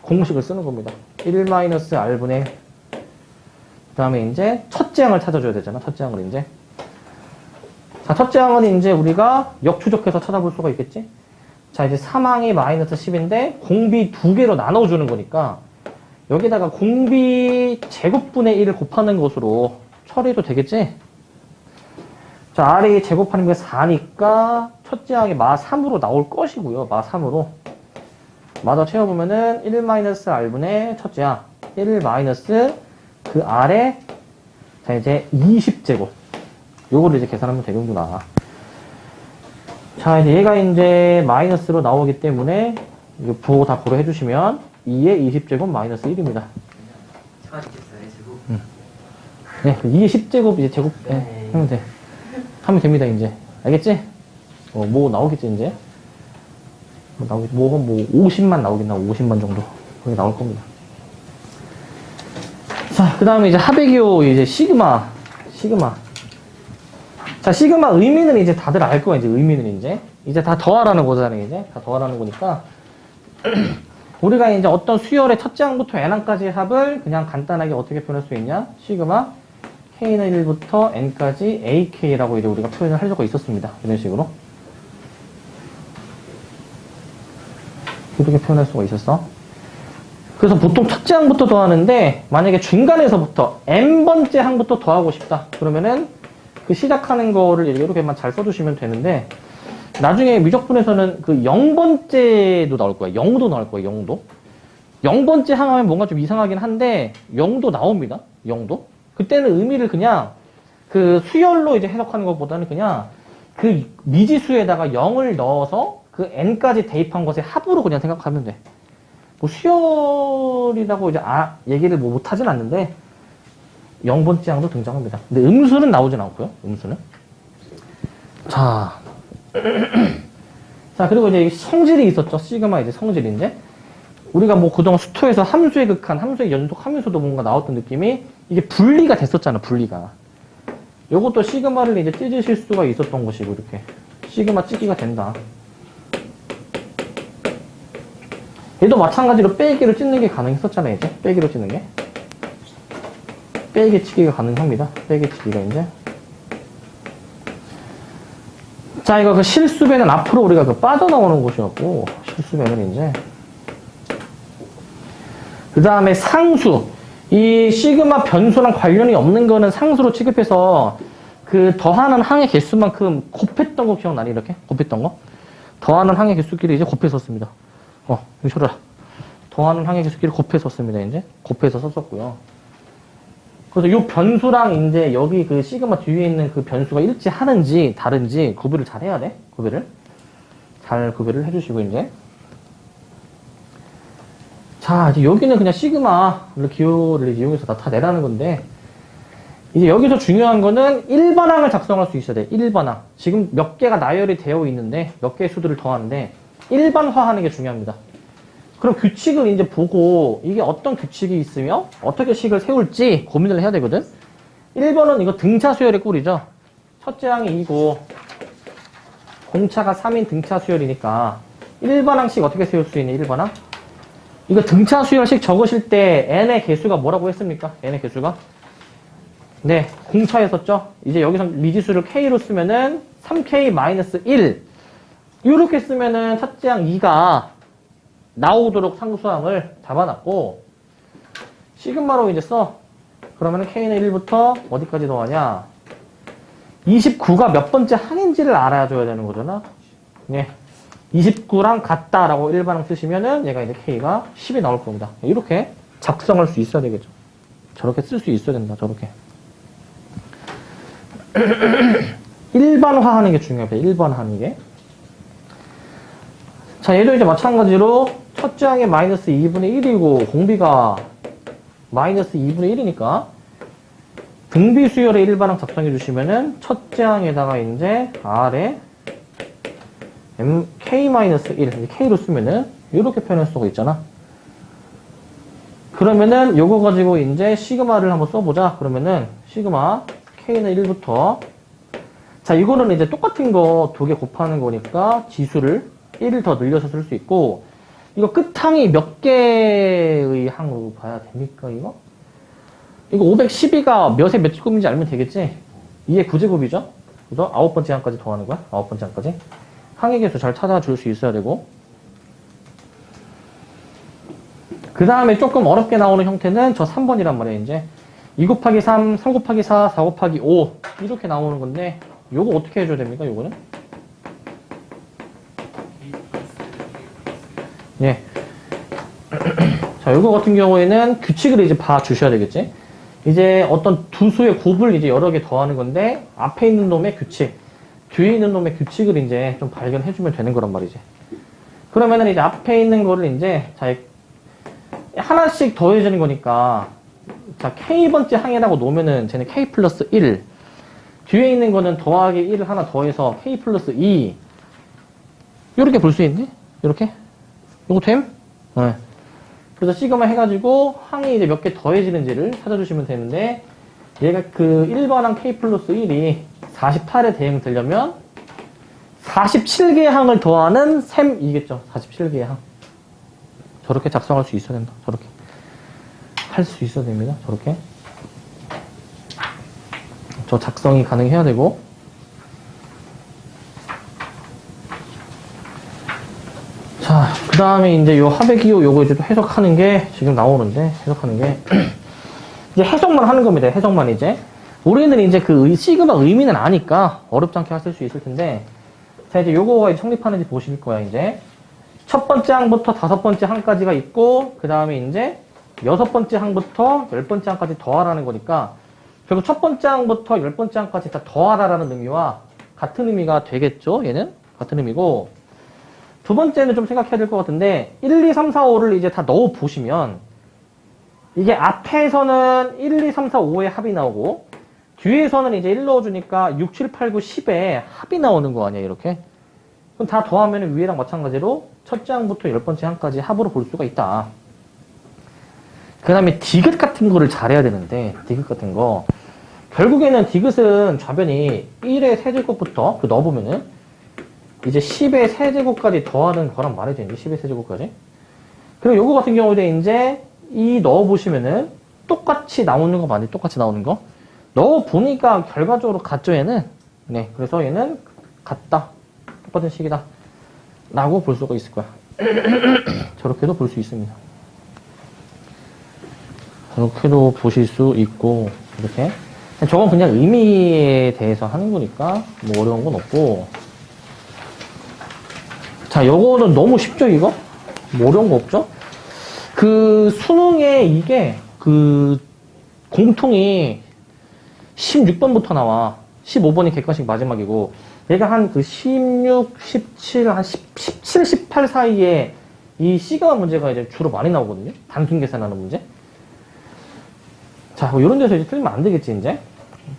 Speaker 1: 공식을 쓰는 겁니다. 1-R분의 그 다음에 이제 첫째 항을 찾아줘야 되잖아. 첫째 항을 이제. 자, 첫째 항은 이제 우리가 역추적해서 찾아볼 수가 있겠지? 자, 이제 3항이 마이너스 10인데 공비 2개로 나눠주는 거니까 여기다가 공비 제곱분의 1을 곱하는 것으로 처리도 되겠지? 자, R이 제곱하는 게 4니까 첫째 항이 마 3으로 나올 것이고요. 마 3으로. 마저 채워보면은 1-R분의 첫째 항. 1- 그 R에 자, 이제 20제곱. 요거를 이제 계산하면 되는구나. 자, 이제 얘가 이제 마이너스로 나오기 때문에 이거 부호 다 고려해 주시면 2의 20제곱 마이너스 1입니다. 네, 2의 10제곱 이제 제곱 하면 돼. 하면 됩니다, 이제. 알겠지? 뭐 나오겠지, 이제. 뭐 50만 나오겠나, 50만 정도. 그게 나올 겁니다. 자, 그 다음에 이제 하베기호 이제 시그마. 자, 시그마 의미는 이제 다들 알 거야, 이제 의미는 이제 다 더하라는 거잖아요, 이제. 다 더하라는 거니까. 우리가 이제 어떤 수열의 첫째 항부터 n항까지 합을 그냥 간단하게 어떻게 표현할 수 있냐? 시그마 k는 1부터 n까지 ak라고 이제 우리가 표현을 하려고 있었습니다. 이런 식으로. 이렇게 표현할 수가 있었어. 그래서 보통 첫째 항부터 더하는데 만약에 중간에서부터 n번째 항부터 더하고 싶다. 그러면은 그 시작하는 거를 이렇게만 잘 써주시면 되는데 나중에 미적분에서는 그 0번째도 나올 거야. 0도 나올 거야. 0도. 0번째 항하면 뭔가 좀 이상하긴 한데 0도 나옵니다. 0도. 그때는 의미를 그냥 그 수열로 이제 해석하는 것보다는 그냥 그 미지수에다가 0을 넣어서 그 n까지 대입한 것의 합으로 그냥 생각하면 돼. 뭐 수열이라고 이제 얘기를 뭐 못하진 않는데 0번째 항도 등장합니다. 근데 음수는 나오진 않고요. 음수는. 자, 그리고 이제 성질이 있었죠. 시그마 이제 성질인데 우리가 뭐 그동안 수토에서 함수의 극한, 함수의 연속 하면서도 뭔가 나왔던 느낌이 이게 분리가 됐었잖아. 분리가. 요것도 시그마를 이제 찢으실 수가 있었던 것이고 이렇게 시그마 찢기가 된다. 얘도 마찬가지로 빼기로 찢는 게 가능했었잖아요. 이제 빼기로 찢는 게. 빼기 치기가 가능합니다. 빼기 치기가 이제. 자, 이거 그 실수배는 앞으로 우리가 그 빠져나오는 곳이었고, 실수배는 이제. 그 다음에 상수. 이 시그마 변수랑 관련이 없는 거는 상수로 취급해서 그 더하는 항의 개수만큼 곱했던 거 기억나니? 이렇게? 곱했던 거? 더하는 항의 개수끼리 이제 곱했었습니다. 여기 쳐라. 더하는 항의 개수끼리 곱했었습니다. 이제. 곱해서 썼었고요. 그래서 요 변수랑 이제 여기 그 시그마 뒤에 있는 그 변수가 일치하는지 다른지 구별을 잘 해야 돼. 구별을. 잘 구별을 해주시고 이제. 자, 이제 여기는 그냥 시그마를 기호를 이용해서 나타내라는 건데, 이제 여기서 중요한 거는 1번항을 작성할 수 있어야 돼. 1번항. 지금 몇 개가 나열이 되어 있는데, 몇 개의 수들을 더하는데, 1번화 하는 게 중요합니다. 그럼 규칙을 이제 보고, 이게 어떤 규칙이 있으며, 어떻게 식을 세울지 고민을 해야 되거든? 1번은 이거 등차 수열의 꼴이죠. 첫째 항이 2고, 공차가 3인 등차 수열이니까, 1번항식 어떻게 세울 수 있니, 1번항? 이거 등차 수열식 적으실 때 n의 개수가 뭐라고 했습니까? n의 개수가? 네, 공차였었죠? 이제 여기서 미지수를 k로 쓰면은 3k-1 이렇게 쓰면은 첫째 항 2가 나오도록 상수항을 잡아놨고 시그마로 이제 써. 그러면은 k는 1부터 어디까지 더하냐? 29가 몇 번째 항인지를 알아줘야 되는 거잖아. 네. 29랑 같다라고 1반항 쓰시면은 얘가 이제 k가 10이 나올 겁니다. 이렇게 작성할 수 있어야 되겠죠. 저렇게 쓸 수 있어야 된다. 저렇게. 1번화 하는 게 중요합니다. 1번 하는 게. 자, 얘도 이제 마찬가지로 첫째 항에 마이너스 2분의 1이고 공비가 마이너스 2분의 1이니까 등비 수열의 1반항 작성해 주시면은 첫째 항에다가 이제 R에 k-1 k로 쓰면은 이렇게 표현할 수가 있잖아. 그러면은 요거 가지고 이제 시그마를 한번 써보자. 그러면은 시그마 k는 1부터 자 이거는 이제 똑같은 거 두 개 곱하는 거니까 지수를 1을 더 늘려서 쓸 수 있고 이거 끝항이 몇 개의 항으로 봐야 됩니까 이거? 이거 512가 몇의 몇 제곱인지 알면 되겠지? 2의 9제곱이죠? 그래서 9번째 항까지 더하는 거야. 9번째 항까지. 항의 개수 잘 찾아줄 수 있어야 되고 그 다음에 조금 어렵게 나오는 형태는 저 3번이란 말이에요. 이제 2 곱하기 3, 3 곱하기 4, 4 곱하기 5 이렇게 나오는 건데 요거 어떻게 해줘야 됩니까? 요거는? 예. 자, 요거 같은 경우에는 규칙을 이제 봐주셔야 되겠지? 이제 어떤 두 수의 곱을 이제 여러 개 더하는 건데 앞에 있는 놈의 규칙 뒤에 있는 놈의 규칙을 이제 좀 발견해주면 되는 거란 말이지. 그러면은 이제 앞에 있는 거를 이제, 자, 하나씩 더해지는 거니까, 자, K번째 항이라고 놓으면은 쟤는 K 플러스 1. 뒤에 있는 거는 더하기 1을 하나 더해서 K 플러스 2. 요렇게 볼 수 있니? 요렇게? 요거 됨? 네. 그래서 시그마 해가지고 항이 이제 몇 개 더해지는지를 찾아주시면 되는데, 얘가 그 1번항 K 플러스 1이 48에 대응되려면 47개의 항을 더하는 셈이겠죠. 47개의 항. 저렇게 작성할 수 있어야 된다. 저렇게. 할 수 있어야 됩니다. 저렇게. 저 작성이 가능해야 되고. 자, 그 다음에 이제 요 합의기호 요거 이제 또 해석하는 게 지금 나오는데, 해석하는 게. 이제 해석만 하는 겁니다. 해석만 이제. 우리는 이제 그 시그마 의미는 아니까 어렵지 않게 하실 수 있을 텐데 자 이제 요거가 성립하는지 보실 거야 이제 첫 번째 항부터 다섯 번째 항까지가 있고 그 다음에 이제 여섯 번째 항부터 열 번째 항까지 더하라는 거니까 결국 첫 번째 항부터 열 번째 항까지 다 더하라라는 의미와 같은 의미가 되겠죠 얘는 같은 의미고 두 번째는 좀 생각해야 될 것 같은데 1, 2, 3, 4, 5를 이제 다 넣어 보시면 이게 앞에서는 1, 2, 3, 4, 5의 합이 나오고 뒤에서는 이제 1 넣어주니까 6, 7, 8, 9, 10에 합이 나오는 거 아니야, 이렇게? 그럼 다 더하면 위에랑 마찬가지로 첫째 항부터 10번째 항까지 합으로 볼 수가 있다. 그 다음에 디귿 같은 거를 잘해야 되는데, 디귿 같은 거. 결국에는 디귿은 좌변이 1의 세제곱부터 넣어보면은 이제 10의 세제곱까지 더하는 거란 말이죠, 이제 10의 세제곱까지. 그리고 요거 같은 경우에 이제 이 넣어보시면은 똑같이 나오는 거 맞니? 똑같이 나오는 거? 넣어보니까 결과적으로 같죠 얘는. 네, 그래서 얘는 같다. 똑같은 식이다. 라고 볼 수가 있을 거야. 저렇게도 볼 수 있습니다. 저렇게도 보실 수 있고 이렇게. 저건 그냥 의미에 대해서 하는 거니까 뭐 어려운 건 없고. 자, 요거는 너무 쉽죠 이거? 뭐 어려운 거 없죠? 그 수능에 이게 그 공통이 16번부터 나와. 15번이 객관식 마지막이고 얘가 한 그 16, 17, 한 17, 18 사이에 이 시그마 문제가 이제 주로 많이 나오거든요. 단순 계산하는 문제. 자, 뭐 이런 데서 이제 틀리면 안 되겠지, 이제.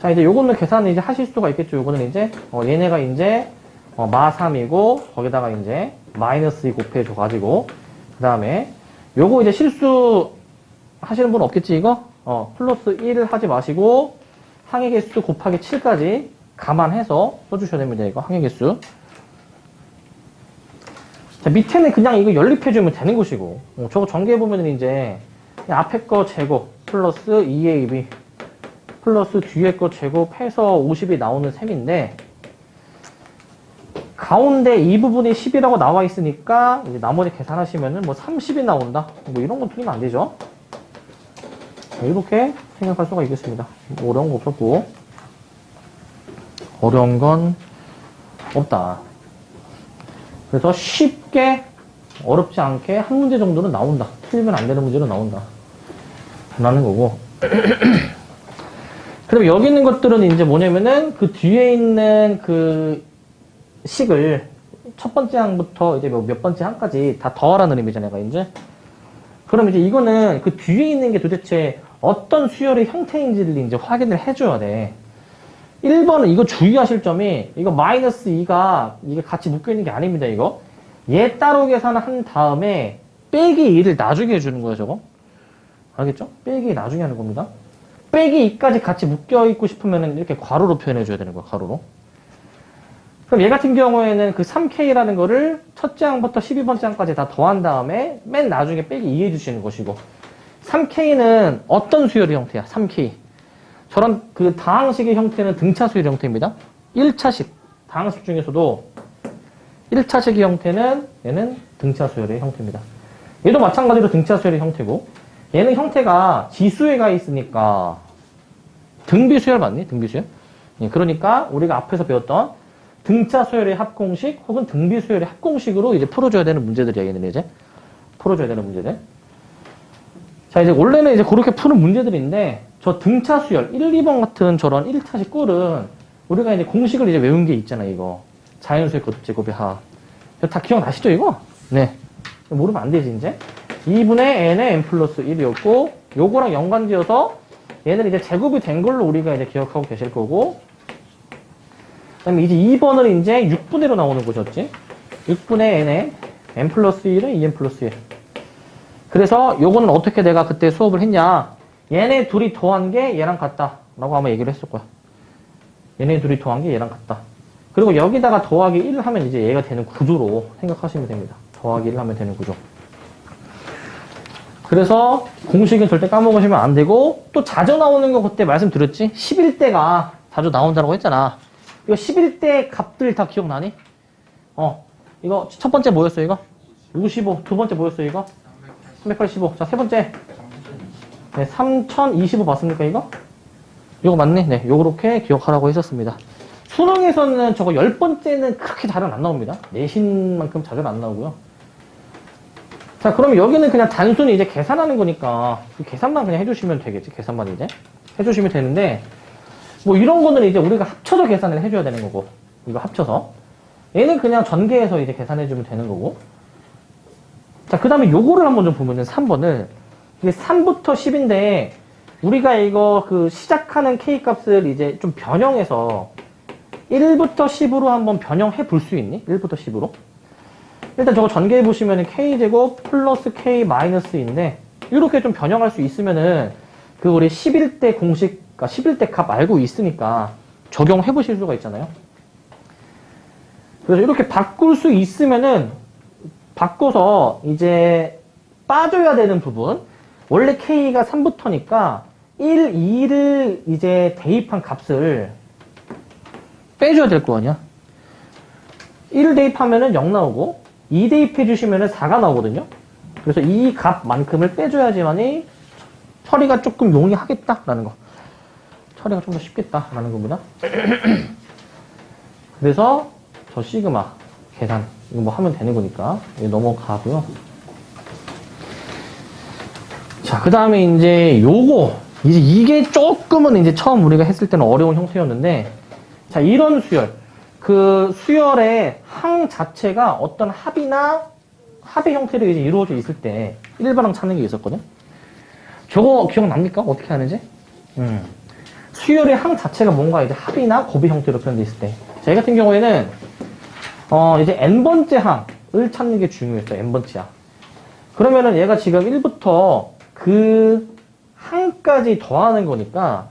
Speaker 1: 자, 이제 요거는 계산을 이제 하실 수가 있겠죠. 요거는 이제, 얘네가 이제, 마 3이고, 거기다가 이제, 마이너스 2 곱해줘가지고, 그 다음에, 요거 이제 실수 하시는 분 없겠지, 이거? 플러스 1을 하지 마시고, 항의 개수 곱하기 7까지 감안해서 써주셔야 됩니다, 이거. 항의 개수. 자, 밑에는 그냥 이거 연립해주면 되는 것이고, 저거 전개해보면 이제, 앞에 거 제곱, 플러스 2ab, 플러스 뒤에 거 제곱해서 50이 나오는 셈인데, 가운데 이 부분이 10이라고 나와 있으니까, 이제 나머지 계산하시면은 뭐 30이 나온다. 뭐 이런 거 틀리면 안 되죠. 이렇게 생각할 수가 있겠습니다. 뭐 어려운 거 없었고, 어려운 건 없다. 그래서 쉽게, 어렵지 않게 한 문제 정도는 나온다. 틀리면 안 되는 문제로 나온다. 라는 거고. 그 다음에 여기 있는 것들은 이제 뭐냐면은 그 뒤에 있는 그 식을 첫 번째 항부터 이제 몇 번째 항까지 다 더하라는 의미잖아요, 이제. 그럼 이제 이거는 그 뒤에 있는 게 도대체 어떤 수열의 형태인지를 이제 확인을 해줘야 돼. 1번은 이거 주의하실 점이, 이거 마이너스 2가 이게 같이 묶여있는 게 아닙니다, 이거. 얘 따로 계산을 한 다음에 빼기 2를 나중에 해주는 거예요, 저거. 알겠죠? 빼기 2 나중에 하는 겁니다. 빼기 2까지 같이 묶여있고 싶으면 이렇게 괄호로 표현해줘야 되는 거야, 괄호로. 그럼 얘 같은 경우에는 그 3K라는 거를 첫째 항부터 12번째 항까지 다 더한 다음에 맨 나중에 빼기 2 해주시는 것이고, 3K는 어떤 수열의 형태야? 3K. 저런 그 다항식의 형태는 등차 수열의 형태입니다. 1차식, 다항식 중에서도 1차식의 형태는 얘는 등차 수열의 형태입니다. 얘도 마찬가지로 등차 수열의 형태고, 얘는 형태가 지수에 가 있으니까 등비 수열 맞니? 등비 수열? 예, 그러니까 우리가 앞에서 배웠던 등차 수열의 합공식 혹은 등비 수열의 합공식으로 이제 풀어줘야 되는 문제들이야, 얘는 이제. 풀어줘야 되는 문제들. 자, 이제 원래는 이제 그렇게 푸는 문제들인데, 저 등차 수열, 1, 2번 같은 저런 1차식 꼴은 우리가 이제 공식을 이제 외운 게 있잖아, 이거. 자연수의 거듭제곱의 합. 다 기억나시죠, 이거? 네. 모르면 안 되지, 이제. 2분의 n의 n 플러스 1이었고, 요거랑 연관지어서 얘는 이제 제곱이 된 걸로 우리가 이제 기억하고 계실 거고, 그 다음에 이제 2번은 이제 6분의 1로 나오는 거였지. 6분의 n의 n 플러스 1은 2n 플러스 1. 그래서 요거는 어떻게 내가 그때 수업을 했냐. 얘네 둘이 더한 게 얘랑 같다. 라고 아마 얘기를 했을 거야. 얘네 둘이 더한 게 얘랑 같다. 그리고 여기다가 더하기 1을 하면 이제 얘가 되는 구조로 생각하시면 됩니다. 더하기 1을 하면 되는 구조. 그래서 공식은 절대 까먹으시면 안 되고, 또 자주 나오는 거 그때 말씀드렸지? 11대가 자주 나온다고 했잖아. 이거 11대 값들 다 기억나니? 이거 첫 번째 뭐였어, 이거? 55. 두 번째 뭐였어, 이거? 385. 자, 세 번째. 네, 3025 맞습니까, 이거? 이거 맞네? 네, 요렇게 기억하라고 했었습니다. 수능에서는 저거 10번째는 그렇게 잘은 안 나옵니다. 내신만큼 잘은 안 나오고요. 자, 그럼 여기는 그냥 단순히 이제 계산하는 거니까, 그 계산만 그냥 해주시면 되겠지, 계산만 이제. 해주시면 되는데, 뭐 이런 거는 이제 우리가 합쳐서 계산을 해줘야 되는 거고, 이거 합쳐서. 얘는 그냥 전개해서 이제 계산해주면 되는 거고. 자, 그 다음에 요거를 한번 좀 보면은 3번을, 이게 3부터 10인데, 우리가 이거 그 시작하는 K 값을 이제 좀 변형해서 1부터 10으로 한번 변형해 볼 수 있니? 1부터 10으로. 일단 저거 전개해 보시면은 K제곱 플러스 K 마이너스인데, 이렇게 좀 변형할 수 있으면은 그 우리 11대 공식, 그러니까 11대 값 알고 있으니까 적용해 보실 수가 있잖아요. 그래서 이렇게 바꿀 수 있으면은 바꿔서 이제 빠져야 되는 부분, 원래 K가 3부터니까 1, 2를 이제 대입한 값을 빼줘야 될 거 아니야. 1 대입하면은 0 나오고, 2 대입해 주시면은 4가 나오거든요. 그래서 이 값만큼을 빼줘야지만이 처리가 조금 용이하겠다라는 거. 처리가 좀 더 쉽겠다라는 겁니다. 그래서 저 시그마 계산 이거 뭐 하면 되는 거니까 넘어가고요. 자, 그 다음에 이제 요거 이제 이게 조금은 이제 처음 우리가 했을 때는 어려운 형태였는데, 자, 이런 수열, 그 수열의 항 자체가 어떤 합이나 합의 형태로 이제 이루어져 있을 때 일반항 찾는 게 있었거든. 저거 기억납니까? 어떻게 하는지? 수열의 항 자체가 뭔가 이제 합이나 곱의 형태로 표현되어 있을 때. 저희 같은 경우에는, 이제 n번째 항을 찾는 게 중요했어요. n번째 항. 그러면은 얘가 지금 1부터 그 항까지 더하는 거니까,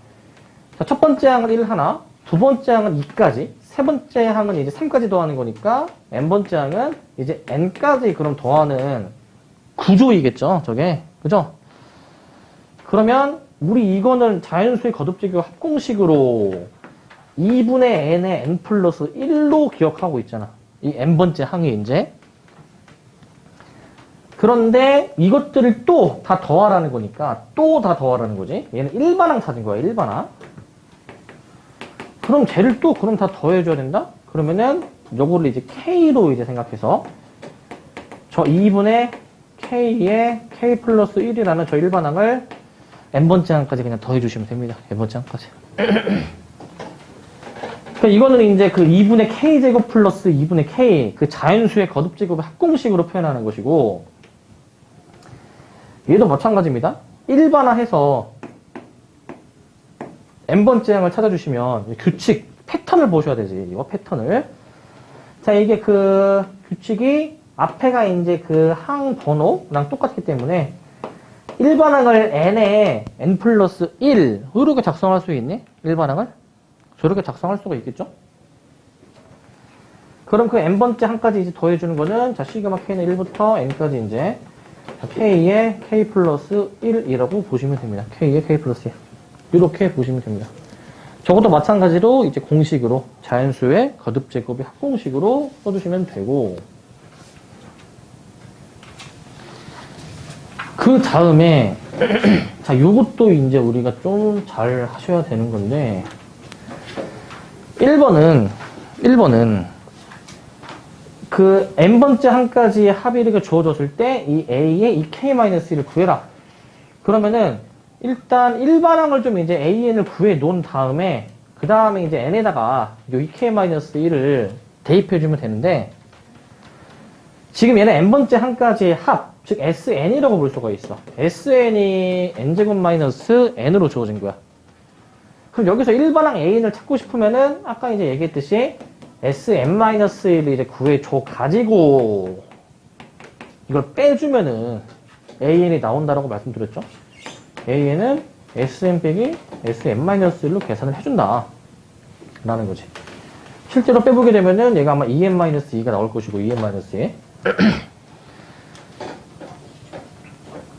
Speaker 1: 자, 첫 번째 항은 1 하나, 두 번째 항은 2까지, 세 번째 항은 이제 3까지 더하는 거니까, n번째 항은 이제 n까지 그럼 더하는 구조이겠죠, 저게. 그죠? 그러면, 우리 이거는 자연수의 거듭제교 합공식으로 2분의 n의 n 플러스 1로 기억하고 있잖아. 이 n번째 항이 이제. 그런데 이것들을 또 다 더하라는 거니까 또 다 더하라는 거지. 얘는 일반항 찾은 거야, 일반항. 그럼 쟤를 또 그럼 다 더해줘야 된다? 그러면은 요거를 이제 k로 이제 생각해서 저 2분의 k에 k 플러스 1이라는 저 일반항을 n번째 항까지 그냥 더해주시면 됩니다. n번째 항까지. 그러니까 이거는 이제 그 2분의 k제곱 플러스 2분의 k, 그 자연수의 거듭제곱의 합공식으로 표현하는 것이고, 얘도 마찬가지입니다. 일반화해서 n번째 항을 찾아주시면 규칙, 패턴을 보셔야 되지. 이거 패턴을. 자, 이게 그 규칙이 앞에가 이제 그 항 번호랑 똑같기 때문에 일반항을 n에 n 플러스 1 이렇게 작성할 수 있네? 일반항을? 저렇게 작성할 수가 있겠죠? 그럼 그 n번째 항까지 이제 더해주는 거는, 자, 시그마 k는 1부터 n까지 이제, k에 k 플러스 1이라고 보시면 됩니다. k에 k 플러스 1. 이렇게 보시면 됩니다. 저것도 마찬가지로 이제 공식으로, 자연수의 거듭제곱의 합공식으로 써주시면 되고, 그 다음에, 자, 요것도 이제 우리가 좀 잘 하셔야 되는 건데, 1번은 그 n번째 항까지 합의가 주어졌을 때 이 a의 이 k-1을 구해라. 그러면은 일단 일반항을 좀 이제 an을 구해 놓은 다음에 그 다음에 이제 n에다가 이 k-1을 대입해 주면 되는데, 지금 얘는 n번째 항까지의 합, 즉 sn이라고 볼 수가 있어. sn이 n제곱 마이너스 n으로 주어진 거야. 그럼 여기서 일반항 a를 찾고 싶으면은 아까 이제 얘기했듯이 sn-1을 이제 구해줘 가지고 이걸 빼주면은 an이 나온다라고 말씀드렸죠. an은 sn 빼기 sn-1로 계산을 해준다 라는 거지. 실제로 빼보게 되면은 얘가 아마 2n-2가 나올 것이고 2n-2.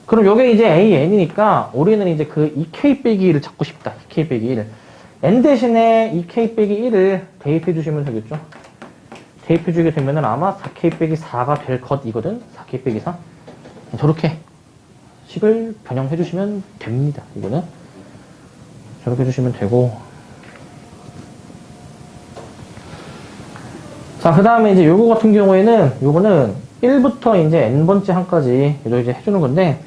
Speaker 1: 그럼 요게 이제 an이니까 우리는 이제 그 2k 빼기 1을 찾고 싶다. 2k 빼기 1. n 대신에 2k 빼기 1을 대입해 주시면 되겠죠. 대입해 주게 되면은 아마 4k 빼기 4가 될 것이거든. 4k 빼기 4. 저렇게 식을 변형해 주시면 됩니다. 이거는. 저렇게 해주시면 되고. 자, 그 다음에 이제 요거 같은 경우에는, 요거는 1부터 이제 n번째 항까지 이제 해주는 건데,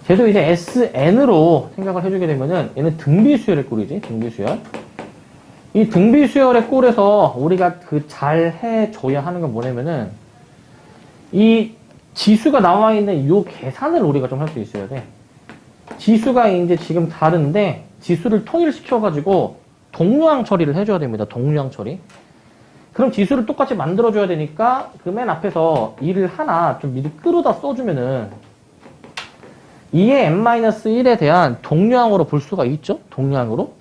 Speaker 1: 걔도 이제 SN으로 생각을 해주게 되면은, 얘는 등비수열의 꼴이지, 등비수열. 이 등비수열의 꼴에서 우리가 그 잘 해줘야 하는 건 뭐냐면은, 이 지수가 나와 있는 요 계산을 우리가 좀 할 수 있어야 돼. 지수가 이제 지금 다른데, 지수를 통일시켜가지고, 동류항 처리를 해줘야 됩니다. 동류항 처리. 그럼 지수를 똑같이 만들어줘야 되니까, 그 맨 앞에서 이를 하나 좀 미리 끌어다 써주면은, 2의 n-1에 대한 동류항으로 볼 수가 있죠? 동류항으로.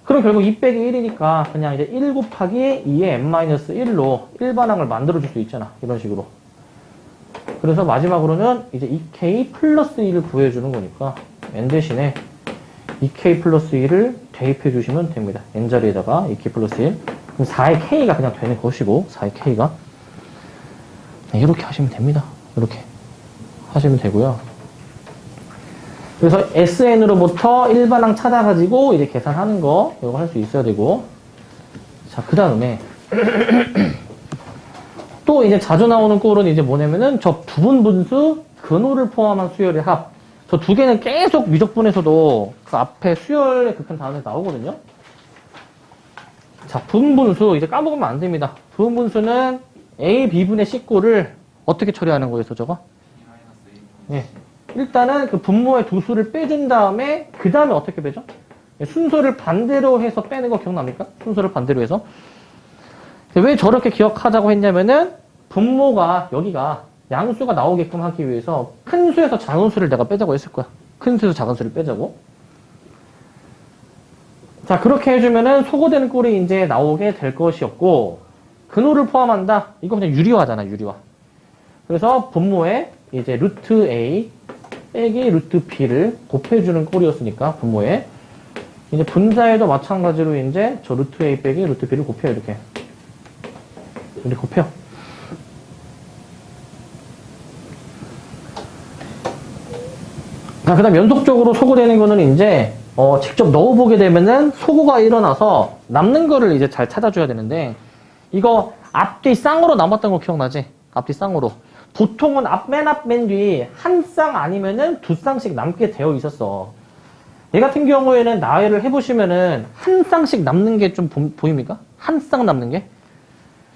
Speaker 1: 그럼 결국 2 빼기 1이니까 그냥 이제 1 곱하기 2의 n-1로 일반항을 만들어줄 수 있잖아. 이런 식으로. 그래서 마지막으로는 이제 2k 플러스 1을 구해주는 거니까 n 대신에 2k 플러스 1을 대입해 주시면 됩니다. n 자리에다가 2k 플러스 1. 그럼 4의 k가 그냥 되는 것이고, 4의 k가. 네, 이렇게 하시면 됩니다. 이렇게 하시면 되고요. 그래서 SN으로부터 일반항 찾아가지고 이제 계산하는 거, 이거 할 수 있어야 되고. 자, 그 다음에 또 이제 자주 나오는 꼴은 이제 뭐냐면은 저 부분분수 근호를 포함한 수열의 합. 저 두 개는 계속 미적분에서도 그 앞에 수열의 극한 다음에 나오거든요. 자, 부분분수 이제 까먹으면 안 됩니다. 부분분수는 A, B분의 C꼴을 어떻게 처리하는 거였어, 저거? 예. 일단은 그 분모의 두 수를 빼준 다음에, 그 다음에 어떻게 빼죠? 예, 순서를 반대로 해서 빼는 거 기억납니까? 순서를 반대로 해서. 왜 저렇게 기억하자고 했냐면은, 분모가, 여기가 양수가 나오게끔 하기 위해서 큰 수에서 작은 수를 내가 빼자고 했을 거야. 큰 수에서 작은 수를 빼자고. 자, 그렇게 해주면은 소거되는 꼴이 이제 나오게 될 것이었고, 근호를 포함한다? 이거 그냥 유리화잖아, 유리화. 그래서 분모에 이제 루트 A 빼기 루트 B를 곱해주는 꼴이었으니까, 분모에. 이제 분자에도 마찬가지로 이제 저 루트 A 빼기 루트 B를 곱해요, 이렇게. 이렇게 곱해요. 자, 그 다음 연속적으로 소거되는 거는 이제, 직접 넣어보게 되면은 소거가 일어나서 남는 거를 이제 잘 찾아줘야 되는데, 이거 앞뒤 쌍으로 남았던 거 기억나지? 앞뒤 쌍으로. 보통은 맨 뒤 한 쌍 아니면은 두 쌍씩 남게 되어 있었어. 얘 같은 경우에는 나열을 해보시면은 한 쌍씩 남는 게 좀 보입니까? 한 쌍 남는 게?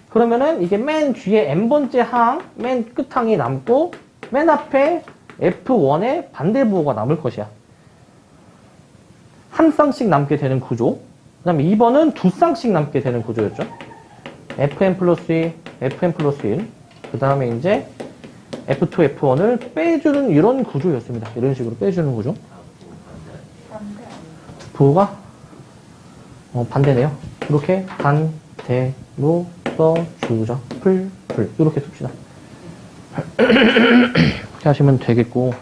Speaker 1: 그러면은 이게 맨 뒤에 n번째 항, 맨 끝항이 남고, 맨 앞에 F1의 반대부호가 남을 것이야. 한 쌍씩 남게 되는 구조. 그 다음에 2번은 두 쌍씩 남게 되는 구조였죠. Fn 플러스 2, Fn 플러스 1. 그 다음에 이제 F2, F1을 빼주는 이런 구조였습니다. 이런 식으로 빼주는 구조. 부호가 반대네요. 이렇게 반대로 써주자. 풀. 이렇게 씁시다. 이렇게 하시면 되겠고,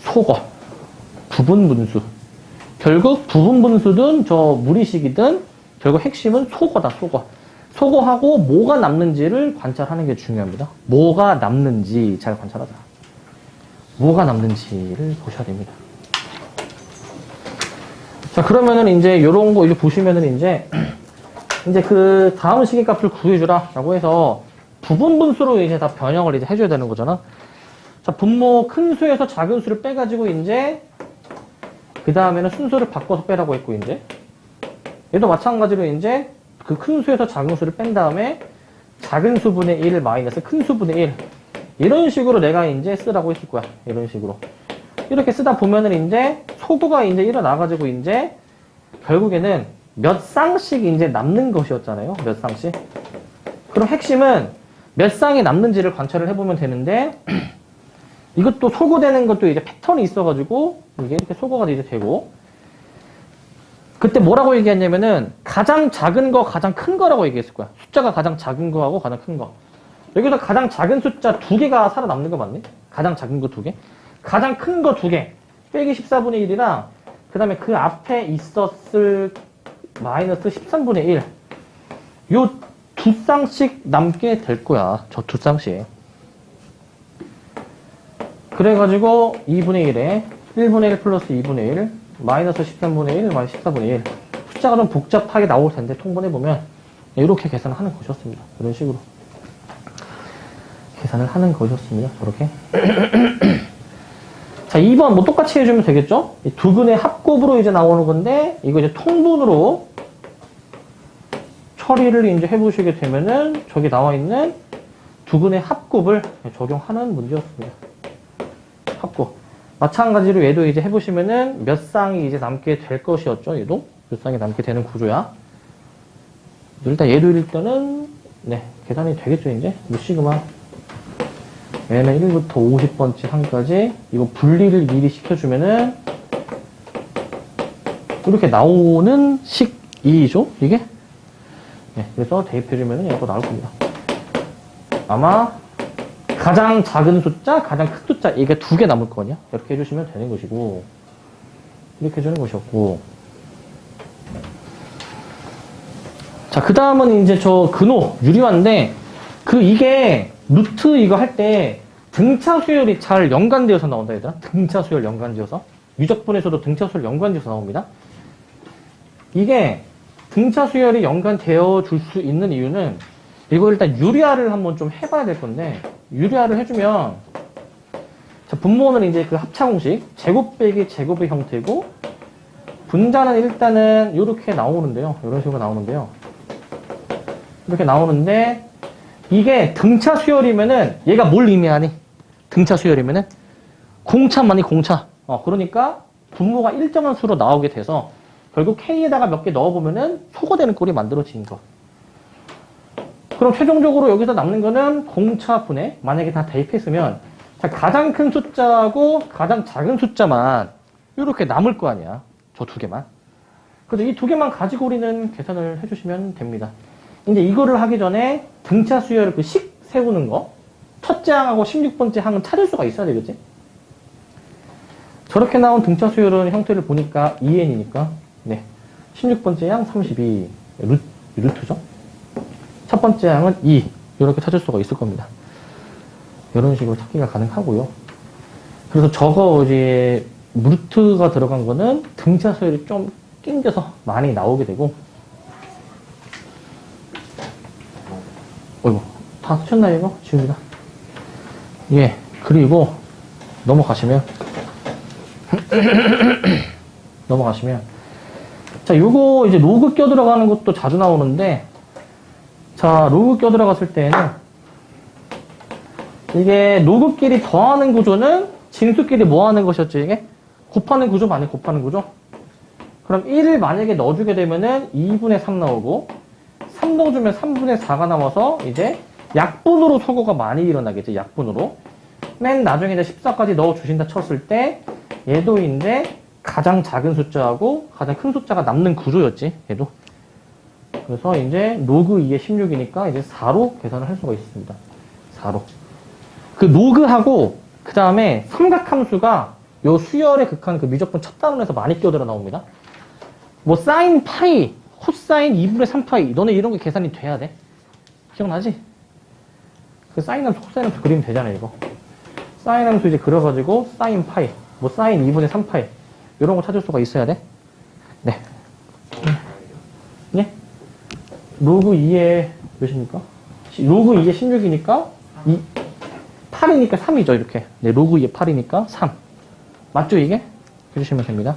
Speaker 1: 소거, 부분분수. 결국 부분분수든 저 무리식이든 결국 핵심은 소거다, 소거. 소거하고 뭐가 남는지를 관찰하는 게 중요합니다. 뭐가 남는지 잘 관찰하자. 뭐가 남는지를 보셔야 됩니다. 자, 그러면은 이제 요런 거 이제 보시면은 이제 그 다음 시계값을 구해주라 라고 해서 부분분수로 이제 다 변형을 이제 해줘야 되는 거잖아. 자, 분모 큰 수에서 작은 수를 빼가지고 이제 그 다음에는 순서를 바꿔서 빼라고 했고, 이제 얘도 마찬가지로 이제 그 큰 수에서 작은 수를 뺀 다음에 작은 수분의 1 마이너스 큰 수분의 1 이런 식으로 내가 이제 쓰라고 했을 거야. 이런 식으로 이렇게 쓰다 보면은 이제 소거가 이제 일어나가지고 이제 결국에는 몇 쌍씩 이제 남는 것이었잖아요. 몇 쌍씩. 그럼 핵심은 몇 쌍이 남는지를 관찰을 해보면 되는데, 이것도 소거되는 것도 이제 패턴이 있어가지고, 이게 이렇게 소거가 이제 되고, 그때 뭐라고 얘기했냐면은, 가장 작은 거, 가장 큰 거라고 얘기했을 거야. 숫자가 가장 작은 거하고 가장 큰 거. 여기서 가장 작은 숫자 2개가 살아남는 거 맞니? 가장 작은 거 2개. 가장 큰 거 2개. 빼기 14분의 1이랑, 그 다음에 그 앞에 있었을 마이너스 13분의 1. 요 두 쌍씩 남게 될 거야. 저 두 쌍씩. 그래가지고 2분의 1에 1분의 1 플러스 2분의 1 마이너스 13분의 1 마이너스 14분의 1 숫자가 좀 복잡하게 나올 텐데 통분해보면 이렇게 계산을 하는 것이었습니다. 이런 식으로 계산을 하는 것이었습니다. 이렇게. 자, 2번 뭐 똑같이 해주면 되겠죠? 이 두 근의 합곱으로 이제 나오는 건데 이거 이제 통분으로 처리를 이제 해보시게 되면은 저기 나와 있는 두 근의 합곱을 적용하는 문제였습니다. 합곱. 마찬가지로 얘도 이제 해보시면은 몇 쌍이 이제 남게 될 것이었죠. 얘도 몇 쌍이 남게 되는 구조야. 일단 얘도 일단은 네 계산이 되겠죠. 이제 뭐 시그마 얘는 1부터 50번째 항까지 이거 분리를 미리 시켜주면은 이렇게 나오는 식이죠. 이게. 네, 그래서 대입해주면 얘가 또 나올 겁니다. 아마 가장 작은 숫자, 가장 큰 숫자 이게 2개 남을 거거든요. 이렇게 해주시면 되는 것이고 이렇게 해주는 것이었고 자, 그 다음은 이제 저 근호, 유리화인데 이게 루트 이거 할 때 등차 수열이 잘 연관되어서 나온다 얘들아. 등차 수열 연관되어서 유적분에서도 등차 수열 연관되어서 나옵니다. 이게 등차 수열이 연관되어 줄 수 있는 이유는 이거 일단 유리화를 한번 좀 해봐야 될 건데 유리화를 해주면 자, 분모는 이제 그 합차 공식 제곱 빼기 제곱의 형태고 분자는 일단은 이렇게 나오는데요. 이런 식으로 나오는데요. 이렇게 나오는데 이게 등차 수열이면은 얘가 뭘 의미하니? 등차 수열이면은 공차만이 공차. 그러니까 분모가 일정한 수로 나오게 돼서 결국 K에다가 몇 개 넣어보면은 소거되는 꼴이 만들어지는 거. 그럼 최종적으로 여기서 남는 거는 공차분해. 만약에 다 대입했으면 자, 가장 큰 숫자하고 가장 작은 숫자만 이렇게 남을 거 아니야. 저 두 개만. 그래서 이 두 개만 가지고 우리는 계산을 해주시면 됩니다. 이제 이거를 하기 전에 등차 수열 그 식 세우는 거 첫째 항하고 16번째 항은 찾을 수가 있어야 되겠지? 저렇게 나온 등차 수열은 형태를 보니까 2n이니까 네 16번째 항 32 루트죠? 첫 번째 항은 2 이렇게 찾을 수가 있을 겁니다. 이런 식으로 찾기가 가능하고요. 그래서 저거 이제 루트가 들어간 거는 등차 수열이 좀 낑겨서 많이 나오게 되고 어이구 다 쓰셨나요 이거? 지웁니다. 예 그리고 넘어가시면 자 요거 이제 로그 껴 들어가는 것도 자주 나오는데 자 로그 껴 들어갔을 때는 이게 로그끼리 더하는 구조는 진수끼리 뭐 하는 것이었지 이게? 곱하는 구조 많이 곱하는 구조? 그럼 1을 만약에 넣어주게 되면은 2분의 3 나오고 3 넣어주면 3분의 4가 나와서 이제 약분으로 소거가 많이 일어나겠지 약분으로 맨 나중에 이제 14까지 넣어주신다 쳤을 때 얘도 이제 가장 작은 숫자하고 가장 큰 숫자가 남는 구조였지 얘도 그래서 이제 로그 2의 16이니까 이제 4로 계산을 할 수가 있습니다 4로 그 로그하고 그 다음에 삼각함수가 요 수열의 극한 그 미적분 첫 단원에서 많이 끼어들어 나옵니다. 뭐 사인 파이, 코사인 2분의 3파이 너네 이런 게 계산이 돼야 돼. 기억나지? 그 사인 함수, 코사인 함수 그리면 되잖아 이거. 사인 함수 이제 그려가지고 사인 파이, 뭐 사인 2분의 3파이 이런 거 찾을 수가 있어야 돼. 네. 네? 로그 2의 몇입니까? 로그 2의 16이니까 8이니까 3이죠 이렇게. 네, 로그 2의 8이니까 3. 맞죠 이게? 해주시면 됩니다.